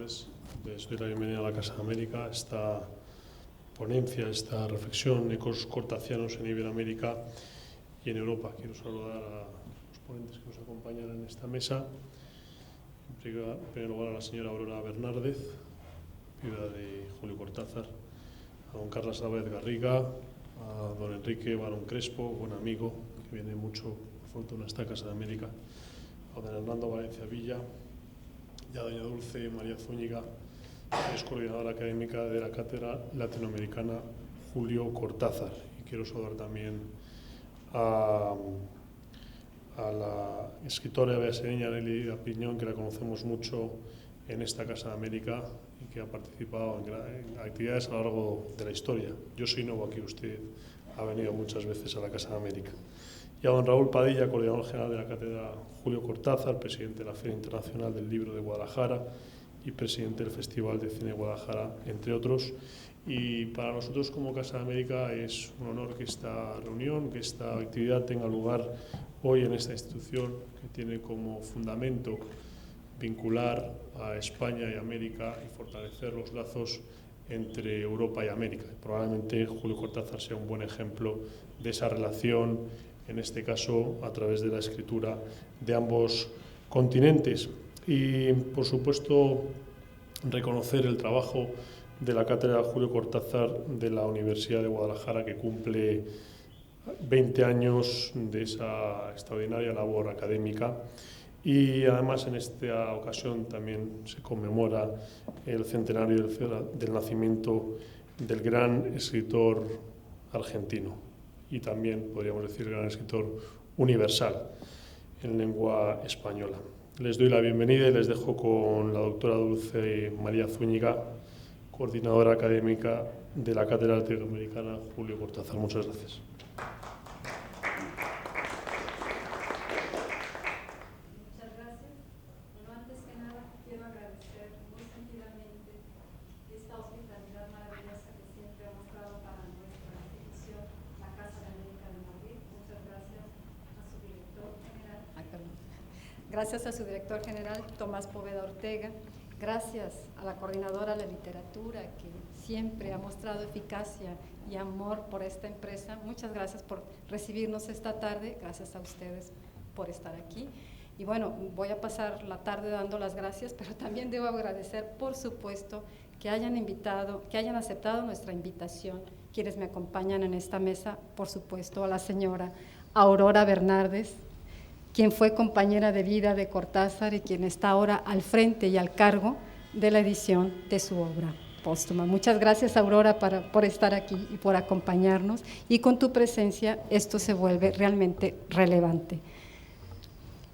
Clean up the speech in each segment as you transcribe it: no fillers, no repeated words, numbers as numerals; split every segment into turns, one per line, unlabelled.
tardes. Les doy la bienvenida a la Casa de América, esta ponencia, esta reflexión, ecos cortacianos en Iberoamérica y en Europa. Quiero saludar a los ponentes que nos acompañan en esta mesa. En primer lugar a la señora Aurora Bernárdez, viuda de Julio Cortázar, a don Carlos Álvarez Garriga, a don Enrique Barón Crespo, buen amigo, que viene mucho por fortuna a esta Casa de América, a don Hernando Valencia Villa y a doña Dulce María Zúñiga, que es coordinadora académica de la Cátedra Latinoamericana Julio Cortázar. Y quiero saludar también a la escritora brasileña Nelly Piñón, que la conocemos mucho en esta Casa de América y que ha participado en actividades a lo largo de la historia. Yo soy nuevo aquí, usted ha venido muchas veces a la Casa de América. Y a don Raúl Padilla, coordinador general de la Cátedra Julio Cortázar, presidente de la Feria Internacional del Libro de Guadalajara y presidente del Festival de Cine de Guadalajara, entre otros. Y para nosotros como Casa de América es un honor que esta reunión, que esta actividad tenga lugar hoy en esta institución que tiene como fundamento vincular a España y América y fortalecer los lazos entre Europa y América. Probablemente Julio Cortázar sea un buen ejemplo de esa relación, en este caso a través de la escritura de ambos continentes. Y por supuesto reconocer el trabajo de la Cátedra Julio Cortázar de la Universidad de Guadalajara, que cumple 20 años de esa extraordinaria labor académica. Y además en esta ocasión también se conmemora el centenario del nacimiento del gran escritor argentino y también podríamos decir gran escritor universal en lengua española. Les doy la bienvenida y les dejo con la doctora Dulce María Zúñiga, coordinadora académica de la Cátedra Latinoamericana Julio Cortázar. Muchas gracias.
Gracias a su director general, Tomás Poveda Ortega. Gracias a la coordinadora de la literatura, que siempre ha mostrado eficacia y amor por esta empresa. Muchas gracias por recibirnos esta tarde. Gracias a ustedes por estar aquí. Y bueno, voy a pasar la tarde dando las gracias, pero también debo agradecer, por supuesto, que hayan aceptado nuestra invitación, quienes me acompañan en esta mesa, por supuesto, a la señora Aurora Bernárdez, quien fue compañera de vida de Cortázar y quien está ahora al frente y al cargo de la edición de su obra póstuma. Muchas gracias, Aurora, por estar aquí y por acompañarnos, y con tu presencia esto se vuelve realmente relevante.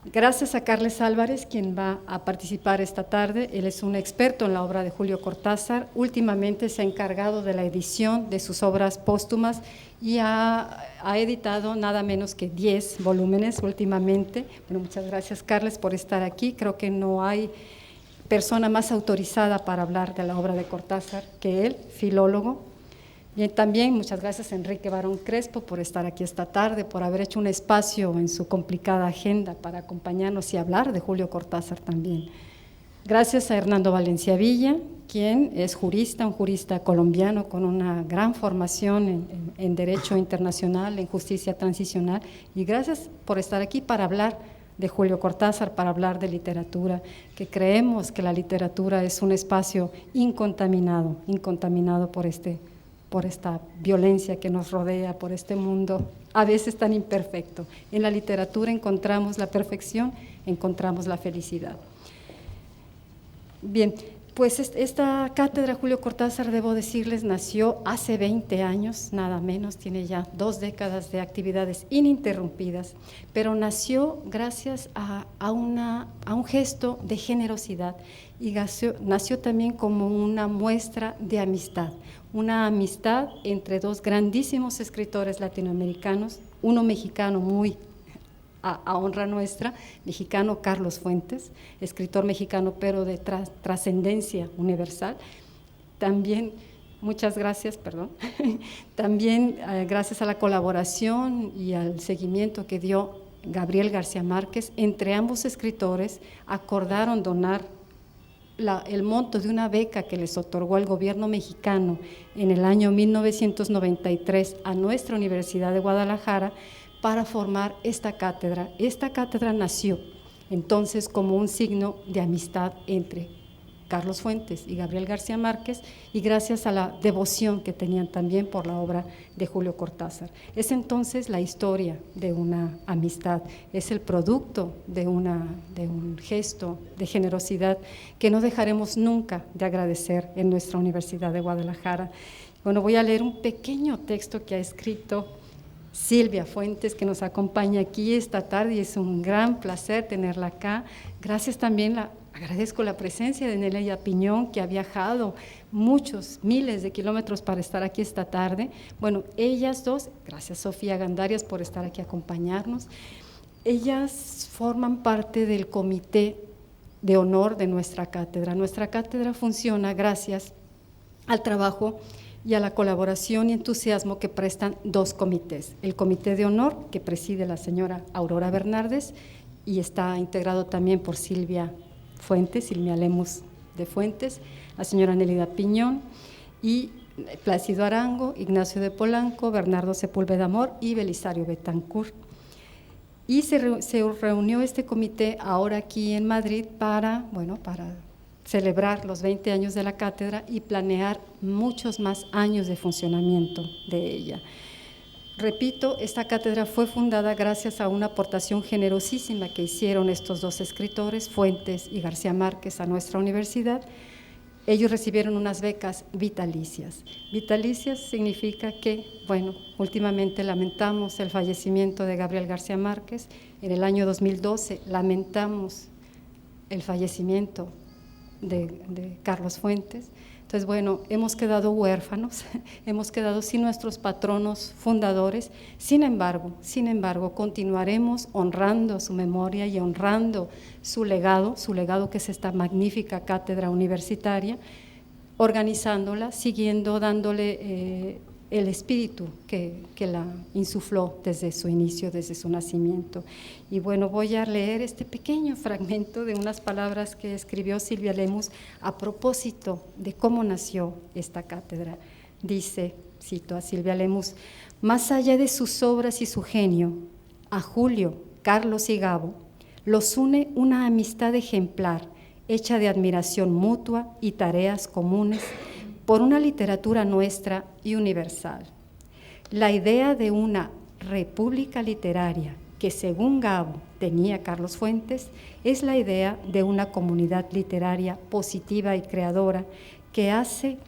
Gracias a Carles Álvarez, quien va a participar esta tarde. Él es un experto en la obra de Julio Cortázar. Últimamente se ha encargado de la edición de sus obras póstumas y ha editado nada menos que 10 volúmenes últimamente. Bueno, muchas gracias, Carles, por estar aquí. Creo que no hay persona más autorizada para hablar de la obra de Cortázar que él, filólogo. Bien, también muchas gracias a Enrique Barón Crespo por estar aquí esta tarde, por haber hecho un espacio en su complicada agenda para acompañarnos y hablar de Julio Cortázar también. Gracias a Hernando Valencia Villa, quien es jurista, un jurista colombiano con una gran formación en Derecho Internacional, en Justicia Transicional, y gracias por estar aquí para hablar de Julio Cortázar, para hablar de literatura, que creemos que la literatura es un espacio incontaminado por esta violencia que nos rodea, por este mundo a veces tan imperfecto. En la literatura encontramos la perfección, encontramos la felicidad. Bien, pues esta cátedra Julio Cortázar, debo decirles, nació hace 20 años, nada menos, tiene ya 2 décadas de actividades ininterrumpidas, pero nació gracias a un gesto de generosidad y nació también como una muestra de amistad, una amistad entre 2 grandísimos escritores latinoamericanos, uno mexicano muy a honra nuestra, mexicano Carlos Fuentes, escritor mexicano pero de trascendencia universal. También, muchas gracias, también gracias a la colaboración y al seguimiento que dio Gabriel García Márquez, entre ambos escritores acordaron donar el monto de una beca que les otorgó el gobierno mexicano en el año 1993 a nuestra Universidad de Guadalajara para formar esta cátedra. Esta cátedra nació entonces como un signo de amistad entre Carlos Fuentes y Gabriel García Márquez, y gracias a la devoción que tenían también por la obra de Julio Cortázar. Es entonces la historia de una amistad, es el producto de un gesto de generosidad que no dejaremos nunca de agradecer en nuestra Universidad de Guadalajara. Bueno, voy a leer un pequeño texto que ha escrito Silvia Fuentes, que nos acompaña aquí esta tarde, y es un gran placer tenerla acá. Gracias también, agradezco la presencia de Nelia Piñón, que ha viajado muchos, miles de kilómetros para estar aquí esta tarde. Bueno, ellas dos, gracias Sofía Gandarias por estar aquí a acompañarnos. Ellas forman parte del comité de honor de nuestra cátedra. Nuestra cátedra funciona gracias al trabajo y a la colaboración y entusiasmo que prestan dos comités. El comité de honor, que preside la señora Aurora Bernardes y está integrado también por Silvia Fuentes, Silvia Lemus de Fuentes, la señora Nélida Piñón y Plácido Arango, Ignacio de Polanco, Bernardo Sepúlveda Amor y Belisario Betancourt. Y se reunió este comité ahora aquí en Madrid para celebrar los 20 años de la cátedra y planear muchos más años de funcionamiento de ella. Repito, esta cátedra fue fundada gracias a una aportación generosísima que hicieron estos dos escritores, Fuentes y García Márquez, a nuestra universidad. Ellos recibieron unas becas vitalicias. Vitalicias significa que, últimamente lamentamos el fallecimiento de Gabriel García Márquez. En el año 2012 lamentamos el fallecimiento de Carlos Fuentes. Entonces, hemos quedado huérfanos, hemos quedado sin nuestros patronos fundadores. Sin embargo, continuaremos honrando su memoria y honrando su legado que es esta magnífica cátedra universitaria, organizándola, siguiendo, dándole el espíritu que la insufló desde su inicio, desde su nacimiento. Y voy a leer este pequeño fragmento de unas palabras que escribió Silvia Lemus a propósito de cómo nació esta cátedra. Dice, cito a Silvia Lemus: más allá de sus obras y su genio, a Julio, Carlos y Gabo los une una amistad ejemplar, hecha de admiración mutua y tareas comunes, por una literatura nuestra y universal. La idea de una república literaria que, según Gabo, tenía Carlos Fuentes, es la idea de una comunidad literaria positiva y creadora que hace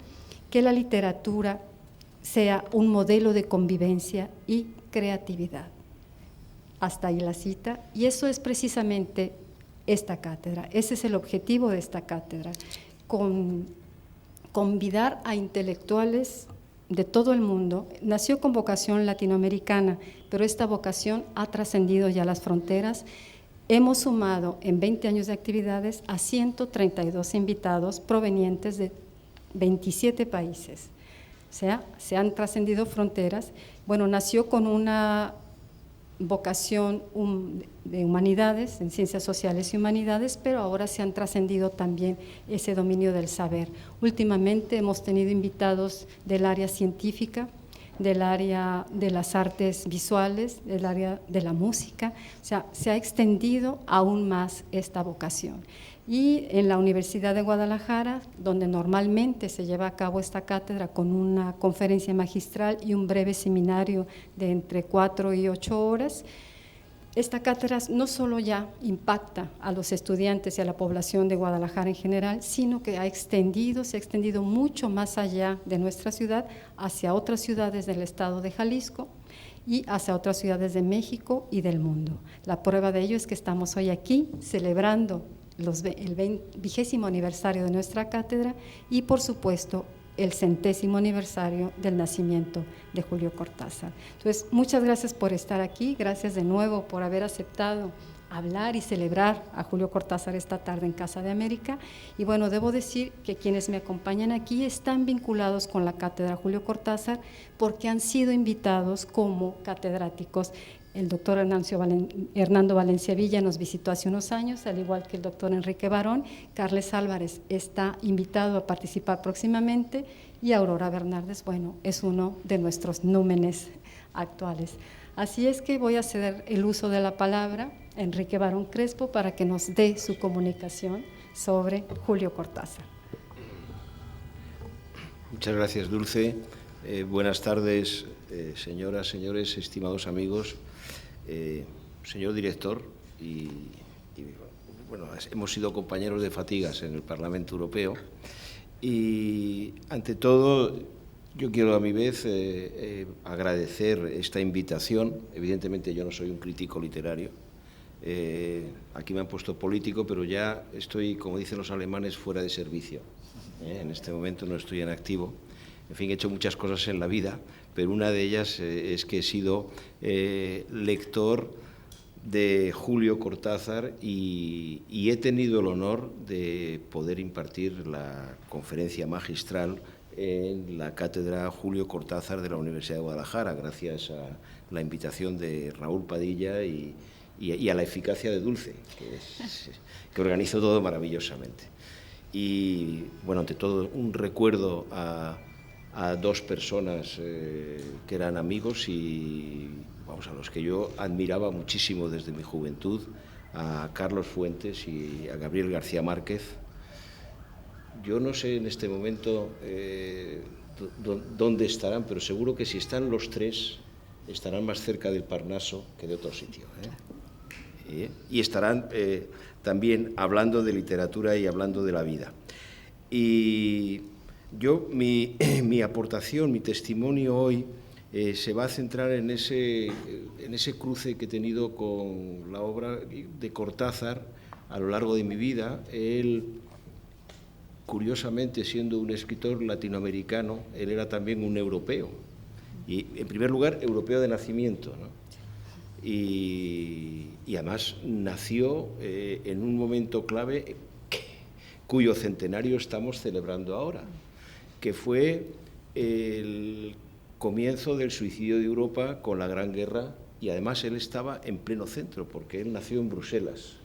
que la literatura sea un modelo de convivencia y creatividad. Hasta ahí la cita, y eso es precisamente esta cátedra, ese es el objetivo de esta cátedra, convidar a intelectuales de todo el mundo. Nació con vocación latinoamericana, pero esta vocación ha trascendido ya las fronteras. Hemos sumado en 20 años de actividades a 132 invitados provenientes de 27 países. O sea, se han trascendido fronteras. Nació con una vocación de humanidades, en ciencias sociales y humanidades, pero ahora se han trascendido también ese dominio del saber. Últimamente hemos tenido invitados del área científica, del área de las artes visuales, del área de la música. O sea, se ha extendido aún más esta vocación. Y en la Universidad de Guadalajara, donde normalmente se lleva a cabo esta cátedra con una conferencia magistral y un breve seminario de entre 4 y 8 horas, esta cátedra no solo ya impacta a los estudiantes y a la población de Guadalajara en general, sino que se ha extendido mucho más allá de nuestra ciudad, hacia otras ciudades del estado de Jalisco y hacia otras ciudades de México y del mundo. La prueba de ello es que estamos hoy aquí celebrando el 20º aniversario de nuestra cátedra y, por supuesto, el 100º aniversario del nacimiento de Julio Cortázar. Entonces, muchas gracias por estar aquí, gracias de nuevo por haber aceptado hablar y celebrar a Julio Cortázar esta tarde en Casa de América. Y debo decir que quienes me acompañan aquí están vinculados con la cátedra Julio Cortázar porque han sido invitados como catedráticos El doctor Hernando Valencia Villa nos visitó hace unos años, al igual que el doctor Enrique Barón. Carles Álvarez está invitado a participar próximamente y Aurora Bernardes, bueno, es uno de nuestros númenes actuales. Así es que voy a ceder el uso de la palabra a Enrique Barón Crespo para que nos dé su comunicación sobre Julio Cortázar.
Muchas gracias, Dulce. Buenas tardes, señoras, señores, estimados amigos. Señor director, bueno, hemos sido compañeros de fatigas en el Parlamento Europeo y, ante todo, yo quiero a mi vez agradecer esta invitación. Evidentemente yo no soy un crítico literario, aquí me han puesto político, pero ya estoy, como dicen los alemanes, fuera de servicio. En este momento no estoy en activo. En fin, he hecho muchas cosas en la vida, pero una de ellas es que he sido lector de Julio Cortázar y he tenido el honor de poder impartir la conferencia magistral en la cátedra Julio Cortázar de la Universidad de Guadalajara, gracias a la invitación de Raúl Padilla y a la eficacia de Dulce, que organizó todo maravillosamente. Y, bueno, ante todo, un recuerdo a dos personas que eran amigos y, vamos, a los que yo admiraba muchísimo desde mi juventud, a Carlos Fuentes y a Gabriel García Márquez. Yo no sé en este momento dónde estarán, pero seguro que si están los tres, estarán más cerca del Parnaso que de otro sitio, y estarán también hablando de literatura y hablando de la vida. Y yo, mi aportación, mi testimonio hoy se va a centrar en ese cruce que he tenido con la obra de Cortázar a lo largo de mi vida. Él, curiosamente, siendo un escritor latinoamericano, él era también un europeo. Y, en primer lugar, europeo de nacimiento, ¿no? Y además nació en un momento clave cuyo centenario estamos celebrando ahora, que fue el comienzo del suicidio de Europa con la Gran Guerra, y además él estaba en pleno centro, porque él nació en Bruselas.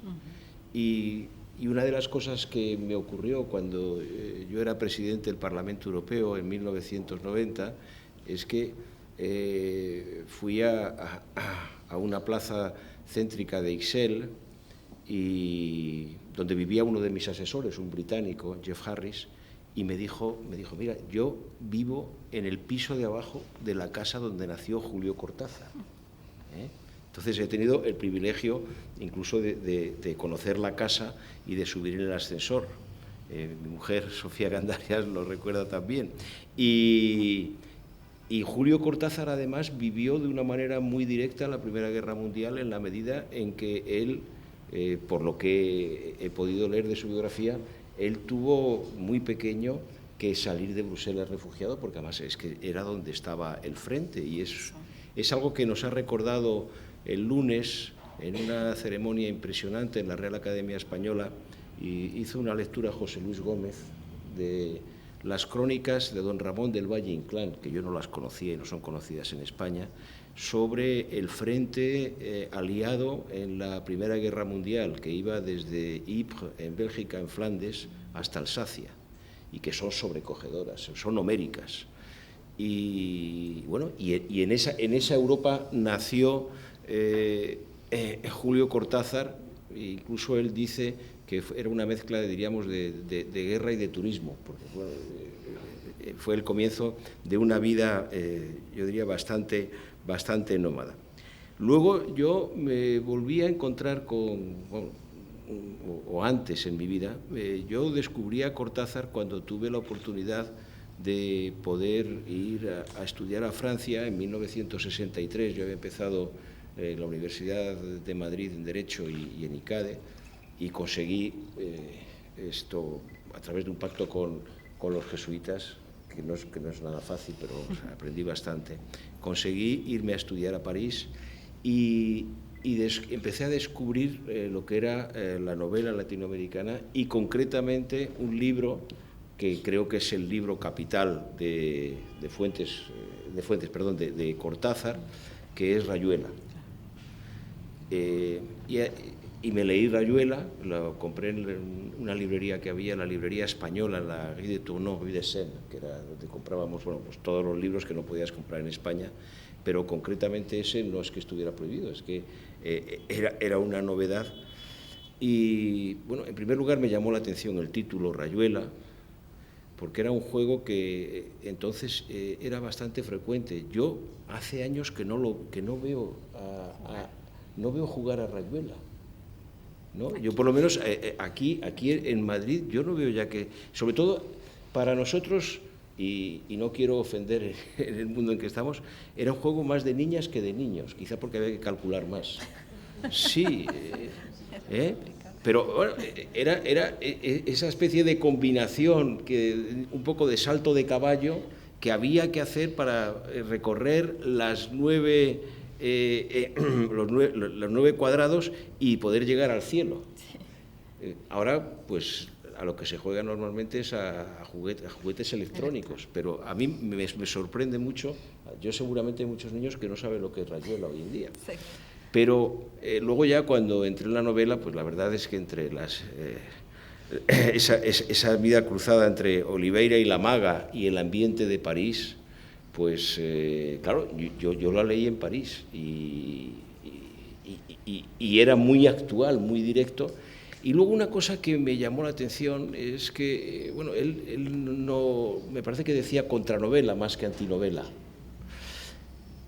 Y una de las cosas que me ocurrió cuando yo era presidente del Parlamento Europeo en 1990 es que fui a una plaza céntrica de Ixelles, y donde vivía uno de mis asesores, un británico, Jeff Harris, y me dijo, mira, yo vivo en el piso de abajo de la casa donde nació Julio Cortázar. Entonces he tenido el privilegio incluso de conocer la casa y de subir en el ascensor. Mi mujer, Sofía Gandarias, lo recuerda también. Y Julio Cortázar, además, vivió de una manera muy directa la Primera Guerra Mundial, en la medida en que él, por lo que he podido leer de su biografía, él tuvo muy pequeño que salir de Bruselas refugiado, porque además es que era donde estaba el frente, y es algo que nos ha recordado el lunes en una ceremonia impresionante en la Real Academia Española, y hizo una lectura José Luis Gómez de las crónicas de don Ramón del Valle Inclán, que yo no las conocía y no son conocidas en España, sobre el frente aliado en la Primera Guerra Mundial, que iba desde Ypres, en Bélgica, en Flandes, hasta Alsacia, y que son sobrecogedoras, son homéricas. Y bueno, y en esa Europa nació Julio Cortázar. Incluso él dice que era una mezcla, diríamos, de guerra y de turismo, porque bueno, fue el comienzo de una vida, yo diría, bastante nómada. Luego yo me volví a encontrar o antes en mi vida, yo descubrí a Cortázar cuando tuve la oportunidad de poder ir a estudiar a Francia en 1963. Yo había empezado en la Universidad de Madrid en Derecho y en ICADE, y conseguí esto a través de un pacto con los jesuitas, que no es nada fácil, pero aprendí bastante. Conseguí irme a estudiar a París y empecé a descubrir lo que era la novela latinoamericana, y concretamente un libro que creo que es el libro capital de Cortázar, que es Rayuela. y me leí Rayuela, lo compré en una librería que había, la librería española, la Rue de Tournon, Rue de Seine, que era donde comprábamos pues todos los libros que no podías comprar en España, pero concretamente ese no es que estuviera prohibido, es que era una novedad. Y bueno, en primer lugar me llamó la atención el título, Rayuela, porque era un juego que entonces era bastante frecuente. Yo hace años que no veo jugar a Rayuela, ¿no? Yo por lo menos aquí en Madrid yo no veo ya que, sobre todo para nosotros, y no quiero ofender en el mundo en que estamos, era un juego más de niñas que de niños, quizá porque había que calcular más. Sí, pero bueno, era esa especie de combinación, un poco de salto de caballo que había que hacer para recorrer los 9 cuadrados y poder llegar al cielo. Ahora, pues, a lo que se juega normalmente es a juguetes electrónicos, pero a mí me sorprende mucho. Yo seguramente hay muchos niños que no saben lo que es Rayuela hoy en día. Sí. Pero luego ya cuando entré en la novela, pues la verdad es que entre esa vida cruzada entre Oliveira y la maga y el ambiente de París, pues claro, yo la leí en París y era muy actual, muy directo. Y luego una cosa que me llamó la atención es que, bueno, él no, me parece que decía contranovela más que antinovela.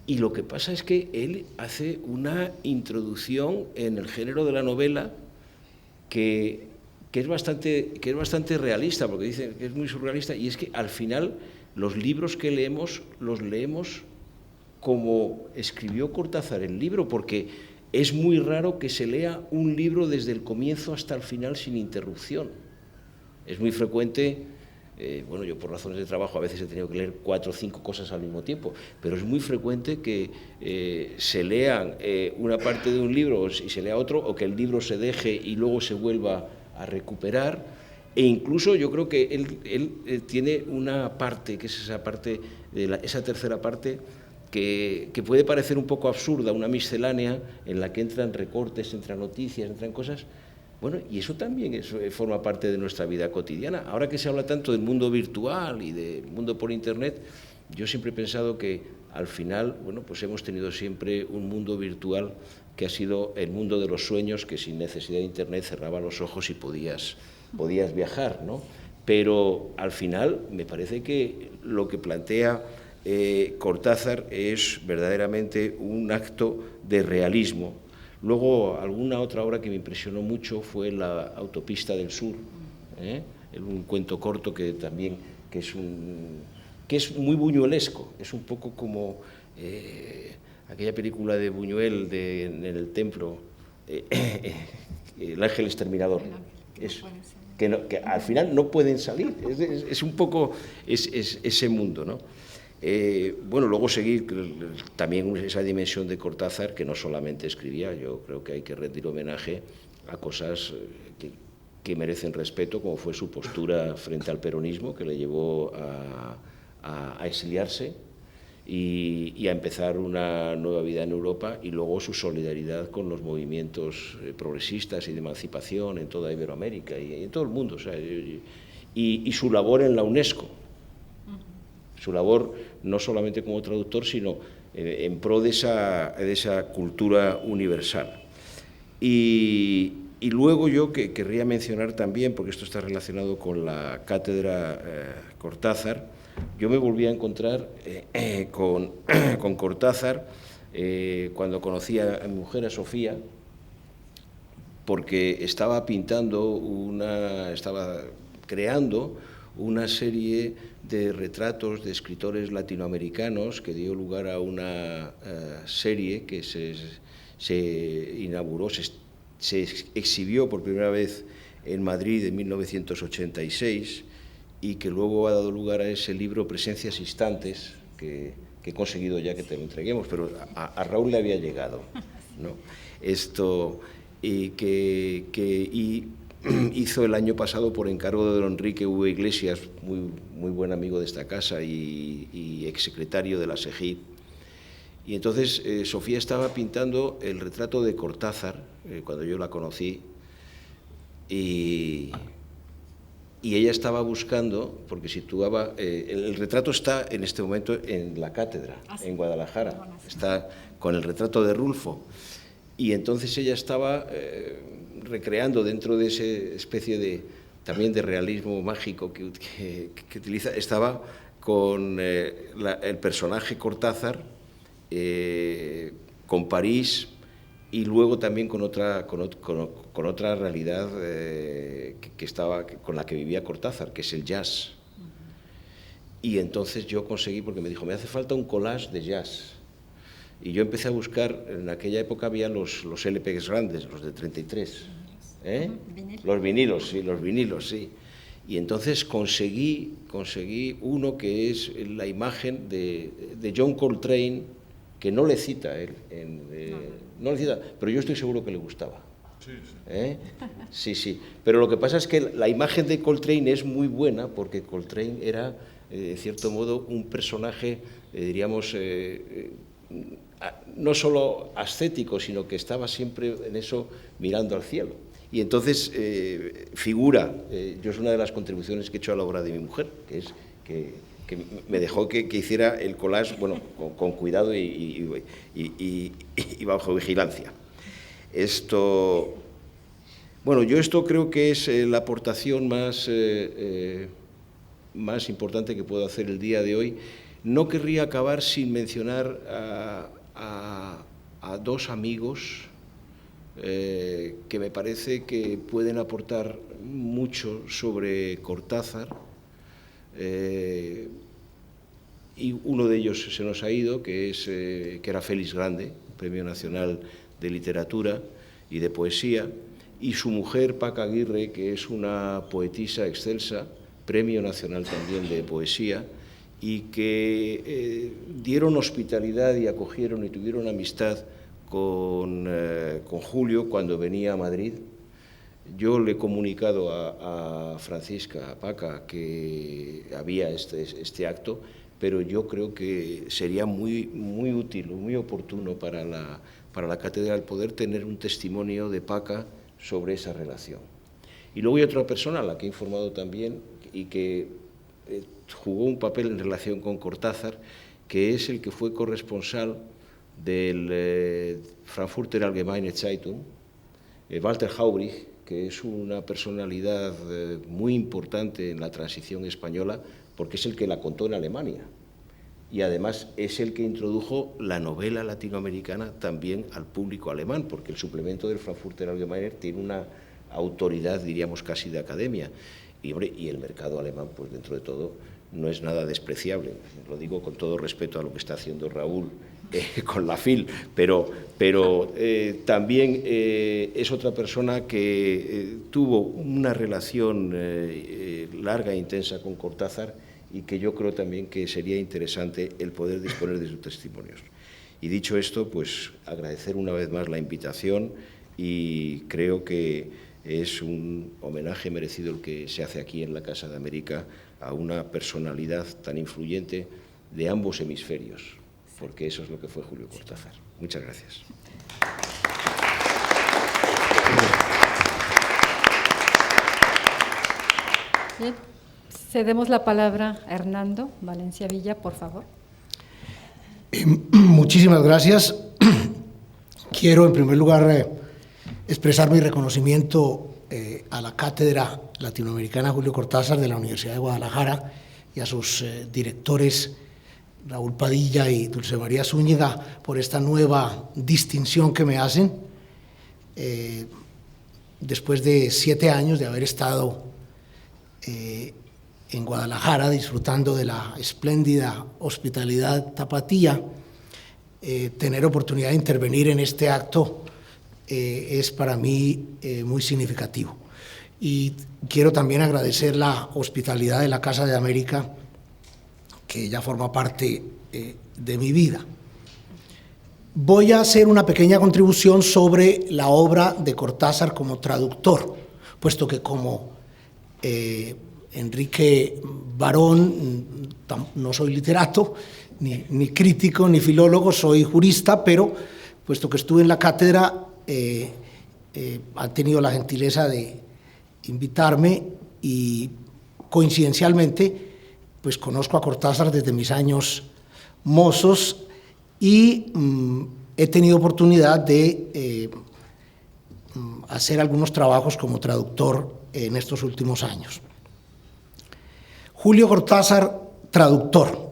Y lo que pasa es que él hace una introducción en el género de la novela que es bastante realista, porque dicen que es muy surrealista, y es que al final los libros que leemos, los leemos como escribió Cortázar el libro, porque es muy raro que se lea un libro desde el comienzo hasta el final sin interrupción. Es muy frecuente, bueno, yo por razones de trabajo a veces he tenido que leer 4 o 5 cosas al mismo tiempo, pero es muy frecuente que se lean una parte de un libro y se lea otro, o que el libro se deje y luego se vuelva a recuperar, e incluso yo creo que él tiene una parte, que es esa parte, esa tercera parte, que puede parecer un poco absurda, una miscelánea en la que entran recortes, entran noticias, entran cosas. Bueno, y eso también forma parte de nuestra vida cotidiana. Ahora que se habla tanto del mundo virtual y del mundo por Internet, yo siempre he pensado que al final, bueno, pues hemos tenido siempre un mundo virtual que ha sido el mundo de los sueños, que sin necesidad de Internet cerraba los ojos y podías viajar, ¿no? Pero al final me parece que lo que plantea Cortázar es verdaderamente un acto de realismo. Luego, alguna otra obra que me impresionó mucho fue La autopista del sur, un cuento corto que también que es muy buñuelesco, es un poco como aquella película de Buñuel en el templo, El ángel exterminador, que al final no pueden salir, es un poco ese mundo, ¿no? Bueno, luego seguir también esa dimensión de Cortázar, que no solamente escribía, yo creo que hay que rendir homenaje a cosas que merecen respeto, como fue su postura frente al peronismo, que le llevó a exiliarse y a empezar una nueva vida en Europa, y luego su solidaridad con los movimientos progresistas y de emancipación en toda Iberoamérica y en todo el mundo, o sea, y su labor en la UNESCO. Su labor no solamente como traductor, sino en pro de esa cultura universal. Y luego yo que querría mencionar también, porque esto está relacionado con la cátedra Cortázar, yo me volví a encontrar con Cortázar cuando conocí a mi mujer, a Sofía, porque estaba creando una serie de retratos de escritores latinoamericanos que dio lugar a una serie que se inauguró, se exhibió por primera vez en Madrid en 1986 y que luego ha dado lugar a ese libro Presencias Instantes, que he conseguido ya que te lo entreguemos, pero a Raúl le había llegado, ¿no? Esto, y hizo el año pasado por encargo de don Enrique V. Iglesias, muy buen amigo de esta casa y exsecretario de la SEGIP, Y entonces Sofía estaba pintando el retrato de Cortázar, cuando yo la conocí, y ella estaba buscando, porque situaba, el retrato está en este momento en la cátedra, en Guadalajara, está con el retrato de Rulfo, y entonces ella estaba recreando dentro de esa especie también de realismo mágico que utiliza, estaba con el personaje Cortázar, con París, y luego también con otra realidad con la que vivía Cortázar, que es el jazz. Y entonces yo conseguí, porque me dijo, me hace falta un collage de jazz. Y yo empecé a buscar, en aquella época había los LPs grandes, los de 33, los vinilos, sí. Y entonces conseguí uno que es la imagen de John Coltrane, que no le cita él, no le cita, pero yo estoy seguro que le gustaba. Sí, sí. Pero lo que pasa es que la imagen de Coltrane es muy buena, porque Coltrane era, de cierto modo, un personaje, diríamos, no solo ascético, sino que estaba siempre en eso mirando al cielo. Y entonces figura, yo es una de las contribuciones que he hecho a la obra de mi mujer, que es que me dejó que hiciera el collage, bueno, con cuidado y bajo vigilancia. Bueno, yo esto creo que es la aportación más importante que puedo hacer el día de hoy. No querría acabar sin mencionar a dos amigos que me parece que pueden aportar mucho sobre Cortázar. Y uno de ellos se nos ha ido, que era Félix Grande, Premio Nacional de Literatura y de Poesía, y su mujer, Paca Aguirre, que es una poetisa excelsa, Premio Nacional también de Poesía, y que dieron hospitalidad y acogieron y tuvieron amistad con Julio cuando venía a Madrid. Yo le he comunicado a Francisca, a Paca, que había este acto, pero yo creo que sería muy útil, muy oportuno para la catedral poder tener un testimonio de Paca sobre esa relación. Y luego hay otra persona a la que he informado también y que jugó un papel en relación con Cortázar, que es el que fue corresponsal del Frankfurter Allgemeine Zeitung, Walter Haubrich, que es una personalidad muy importante en la transición española, porque es el que la contó en Alemania. Y además es el que introdujo la novela latinoamericana también al público alemán, porque el suplemento del Frankfurter Allgemeine tiene una autoridad, diríamos, casi de academia. Y, hombre, y el mercado alemán, pues dentro de todo, no es nada despreciable. Lo digo con todo respeto a lo que está haciendo Raúl con la FIL, pero también es otra persona que tuvo una relación larga e intensa con Cortázar y que yo creo también que sería interesante el poder disponer de sus testimonios. Y dicho esto, pues agradecer una vez más la invitación y creo que es un homenaje merecido el que se hace aquí en la Casa de América a una personalidad tan influyente de ambos hemisferios, porque eso es lo que fue Julio Cortázar. Muchas gracias.
Bien. Cedemos la palabra a Hernando Valencia Villa, por favor.
Muchísimas gracias. Quiero, en primer lugar, expresar mi reconocimiento a la Cátedra Latinoamericana Julio Cortázar de la Universidad de Guadalajara y a sus directores, Raúl Padilla y Dulce María Zúñiga, por esta nueva distinción que me hacen. Después de 7 años de haber estado en Guadalajara, disfrutando de la espléndida hospitalidad tapatía, tener oportunidad de intervenir en este acto es para mí muy significativo. Y quiero también agradecer la hospitalidad de la Casa de América, que ya forma parte de mi vida. Voy a hacer una pequeña contribución sobre la obra de Cortázar como traductor, puesto que como Enrique Barón no soy literato, ni crítico ni filólogo, soy jurista, pero puesto que estuve en la cátedra, han tenido la gentileza de invitarme y coincidencialmente pues conozco a Cortázar desde mis años mozos y he tenido oportunidad de hacer algunos trabajos como traductor en estos últimos años. Julio Cortázar, traductor.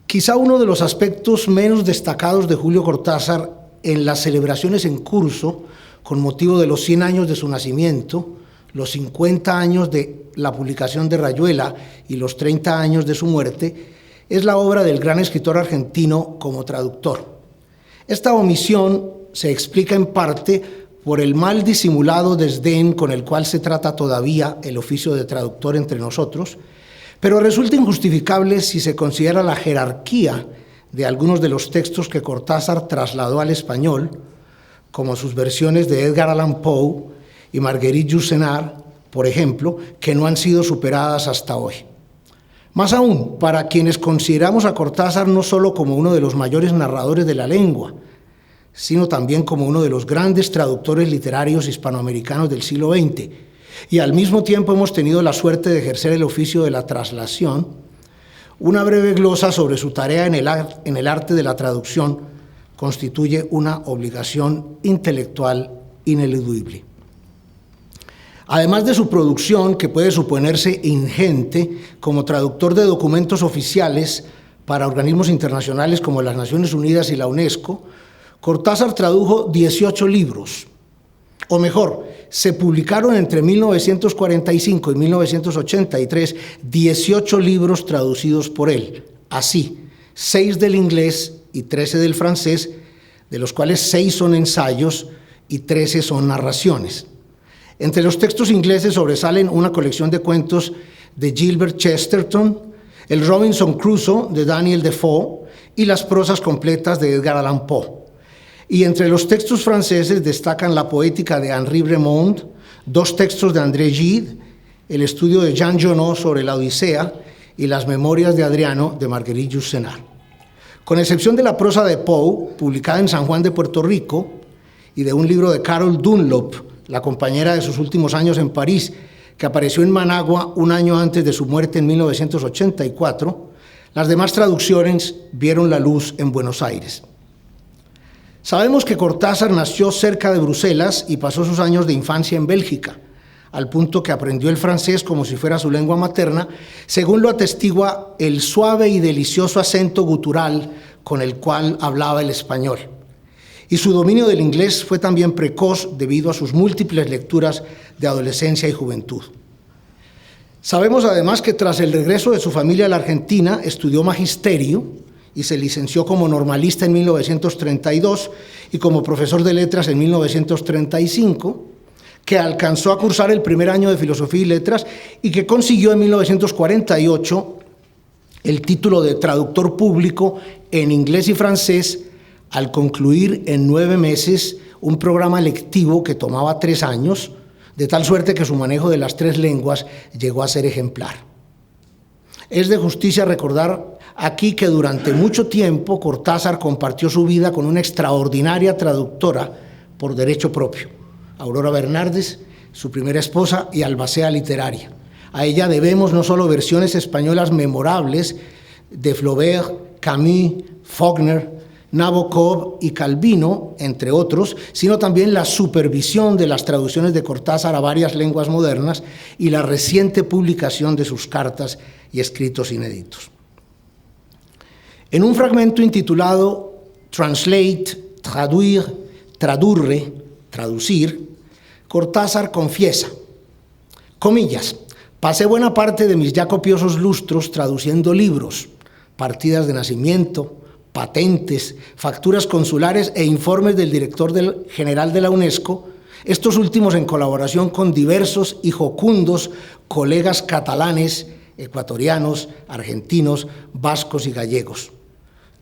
Quizá uno de los aspectos menos destacados de Julio Cortázar en las celebraciones en curso con motivo de los 100 años de su nacimiento, los 50 años de la publicación de Rayuela y los 30 años de su muerte, es la obra del gran escritor argentino como traductor. Esta omisión se explica en parte por el mal disimulado desdén con el cual se trata todavía el oficio de traductor entre nosotros, pero resulta injustificable si se considera la jerarquía de algunos de los textos que Cortázar trasladó al español, como sus versiones de Edgar Allan Poe y Marguerite Yourcenar, por ejemplo, que no han sido superadas hasta hoy. Más aún, para quienes consideramos a Cortázar no solo como uno de los mayores narradores de la lengua, sino también como uno de los grandes traductores literarios hispanoamericanos del siglo XX, y al mismo tiempo hemos tenido la suerte de ejercer el oficio de la traslación, una breve glosa sobre su tarea en el arte de la traducción constituye una obligación intelectual ineludible. Además de su producción, que puede suponerse ingente, como traductor de documentos oficiales para organismos internacionales como las Naciones Unidas y la UNESCO, Cortázar tradujo 18 libros, o mejor, se publicaron entre 1945 y 1983 18 libros traducidos por él, así, 6 del inglés y 13 del francés, de los cuales 6 son ensayos y 13 son narraciones. Entre los textos ingleses sobresalen una colección de cuentos de Gilbert Chesterton, el Robinson Crusoe de Daniel Defoe y las prosas completas de Edgar Allan Poe. Y entre los textos franceses destacan la poética de Henri Bremond, 2 textos de André Gide, el estudio de Jean Genot sobre la Odisea y las memorias de Adriano de Marguerite Yourcenar. Con excepción de la prosa de Poe, publicada en San Juan de Puerto Rico, y de un libro de Carol Dunlop, la compañera de sus últimos años en París, que apareció en Managua un año antes de su muerte en 1984, las demás traducciones vieron la luz en Buenos Aires. Sabemos que Cortázar nació cerca de Bruselas y pasó sus años de infancia en Bélgica, al punto que aprendió el francés como si fuera su lengua materna, según lo atestigua el suave y delicioso acento gutural con el cual hablaba el español. Y su dominio del inglés fue también precoz debido a sus múltiples lecturas de adolescencia y juventud. Sabemos además que tras el regreso de su familia a la Argentina estudió magisterio y se licenció como normalista en 1932 y como profesor de letras en 1935, que alcanzó a cursar el primer año de filosofía y letras y que consiguió en 1948 el título de traductor público en inglés y francés al concluir en 9 meses un programa lectivo que tomaba 3 años, de tal suerte que su manejo de las 3 lenguas llegó a ser ejemplar. Es de justicia recordar aquí que durante mucho tiempo Cortázar compartió su vida con una extraordinaria traductora por derecho propio, Aurora Bernardes, su primera esposa y albacea literaria. A ella debemos no solo versiones españolas memorables de Flaubert, Camus, Faulkner, Nabokov y Calvino, entre otros, sino también la supervisión de las traducciones de Cortázar a varias lenguas modernas y la reciente publicación de sus cartas y escritos inéditos. En un fragmento intitulado Translate, traduire, tradurre, traducir, Cortázar confiesa, comillas, pasé buena parte de mis ya copiosos lustros traduciendo libros, partidas de nacimiento, patentes, facturas consulares e informes del director general de la UNESCO, estos últimos en colaboración con diversos y jocundos colegas catalanes, ecuatorianos, argentinos, vascos y gallegos.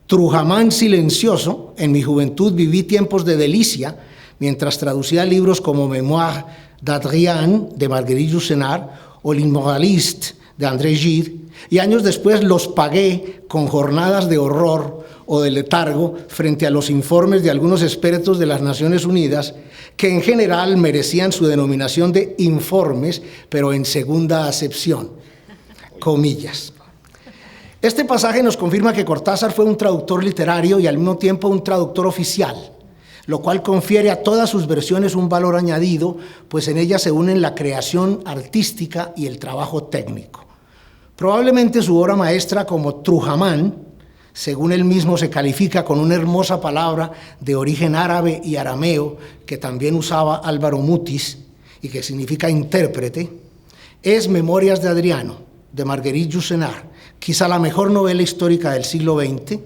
Trujamán silencioso, en mi juventud viví tiempos de delicia mientras traducía libros como Mémoires d'Adrien de Marguerite Yourcenar o L'Immoraliste de André Gide, y años después los pagué con jornadas de horror o de letargo frente a los informes de algunos expertos de las Naciones Unidas, que en general merecían su denominación de informes, pero en segunda acepción, comillas. Este pasaje nos confirma que Cortázar fue un traductor literario y al mismo tiempo un traductor oficial, lo cual confiere a todas sus versiones un valor añadido, pues en ellas se unen la creación artística y el trabajo técnico. Probablemente su obra maestra como Trujamán, según él mismo se califica con una hermosa palabra de origen árabe y arameo que también usaba Álvaro Mutis y que significa intérprete, es Memorias de Adriano, de Marguerite Yourcenar, quizá la mejor novela histórica del siglo XX,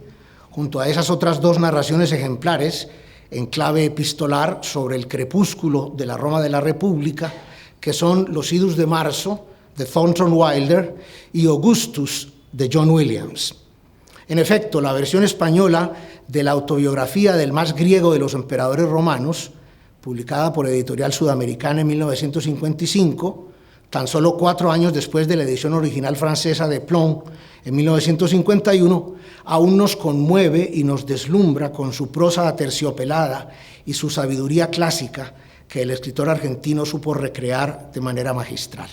junto a esas otras dos narraciones ejemplares en clave epistolar sobre el crepúsculo de la Roma de la República, que son Los Idus de Marzo, de Thornton Wilder, y Augustus, de John Williams. En efecto, la versión española de la autobiografía del más griego de los emperadores romanos, publicada por Editorial Sudamericana en 1955, tan solo 4 años después de la edición original francesa de Plon en 1951, aún nos conmueve y nos deslumbra con su prosa aterciopelada y su sabiduría clásica que el escritor argentino supo recrear de manera magistral.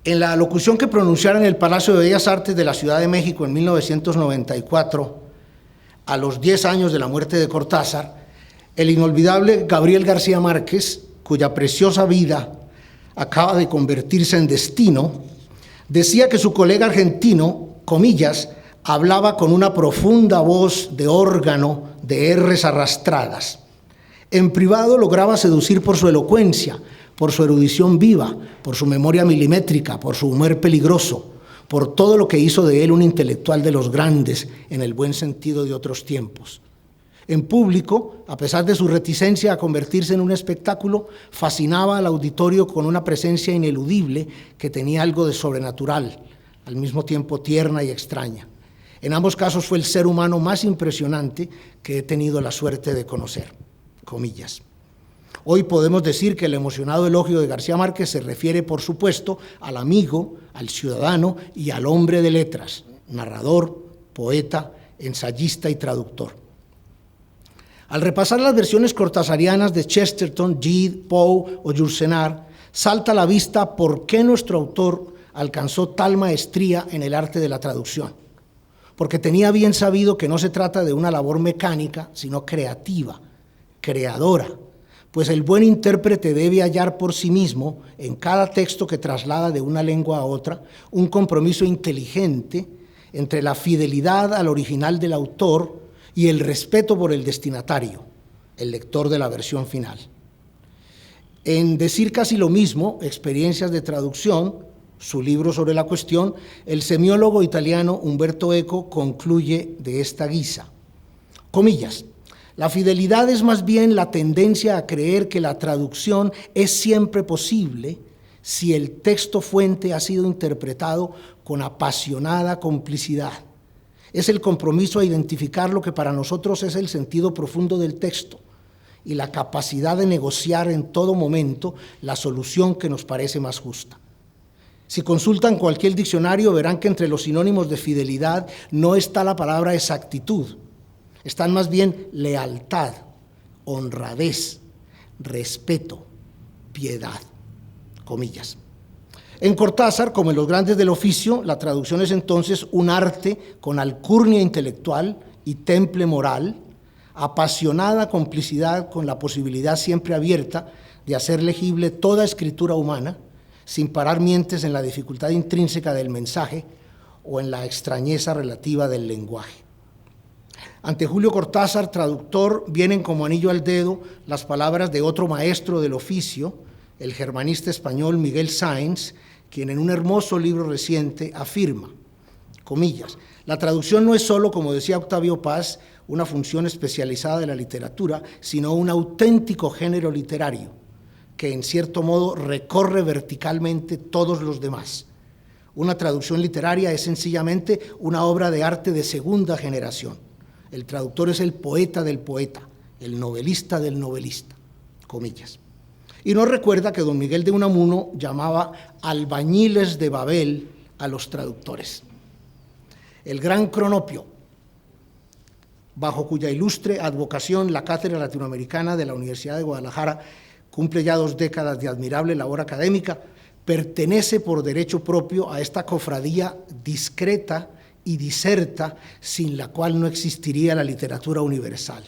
En la alocución que pronunciara en el Palacio de Bellas Artes de la Ciudad de México en 1994, a los 10 años de la muerte de Cortázar, el inolvidable Gabriel García Márquez, cuya preciosa vida acaba de convertirse en destino, decía que su colega argentino, comillas, hablaba con una profunda voz de órgano de R's arrastradas. En privado lograba seducir por su elocuencia, por su erudición viva, por su memoria milimétrica, por su humor peligroso, por todo lo que hizo de él un intelectual de los grandes, en el buen sentido de otros tiempos. En público, a pesar de su reticencia a convertirse en un espectáculo, fascinaba al auditorio con una presencia ineludible que tenía algo de sobrenatural, al mismo tiempo tierna y extraña. En ambos casos fue el ser humano más impresionante que he tenido la suerte de conocer, comillas. Hoy podemos decir que el emocionado elogio de García Márquez se refiere, por supuesto, al amigo, al ciudadano y al hombre de letras, narrador, poeta, ensayista y traductor. Al repasar las versiones cortasarianas de Chesterton, Gide, Poe o Yourcenar, salta a la vista por qué nuestro autor alcanzó tal maestría en el arte de la traducción. Porque tenía bien sabido que no se trata de una labor mecánica, sino creativa, creadora, pues el buen intérprete debe hallar por sí mismo, en cada texto que traslada de una lengua a otra, un compromiso inteligente entre la fidelidad al original del autor y el respeto por el destinatario, el lector de la versión final. En Decir casi lo mismo, Experiencias de traducción, su libro sobre la cuestión, el semiólogo italiano Umberto Eco concluye de esta guisa, comillas, la fidelidad es más bien la tendencia a creer que la traducción es siempre posible si el texto fuente ha sido interpretado con apasionada complicidad. Es el compromiso a identificar lo que para nosotros es el sentido profundo del texto y la capacidad de negociar en todo momento la solución que nos parece más justa. Si consultan cualquier diccionario verán que entre los sinónimos de fidelidad no está la palabra exactitud, están más bien lealtad, honradez, respeto, piedad, comillas. En Cortázar, como en los grandes del oficio, la traducción es entonces un arte con alcurnia intelectual y temple moral, apasionada complicidad con la posibilidad siempre abierta de hacer legible toda escritura humana, sin parar mientes en la dificultad intrínseca del mensaje o en la extrañeza relativa del lenguaje. Ante Julio Cortázar, traductor, vienen como anillo al dedo las palabras de otro maestro del oficio, el germanista español Miguel Sáenz, quien en un hermoso libro reciente afirma, comillas, la traducción no es solo, como decía Octavio Paz, una función especializada de la literatura, sino un auténtico género literario, que en cierto modo recorre verticalmente todos los demás. Una traducción literaria es sencillamente una obra de arte de segunda generación. El traductor es el poeta del poeta, el novelista del novelista, comillas. Y nos recuerda que don Miguel de Unamuno llamaba albañiles de Babel a los traductores. El gran Cronopio, bajo cuya ilustre advocación la Cátedra Latinoamericana de la Universidad de Guadalajara cumple ya 2 décadas de admirable labor académica, pertenece por derecho propio a esta cofradía discreta y diserta, sin la cual no existiría la literatura universal,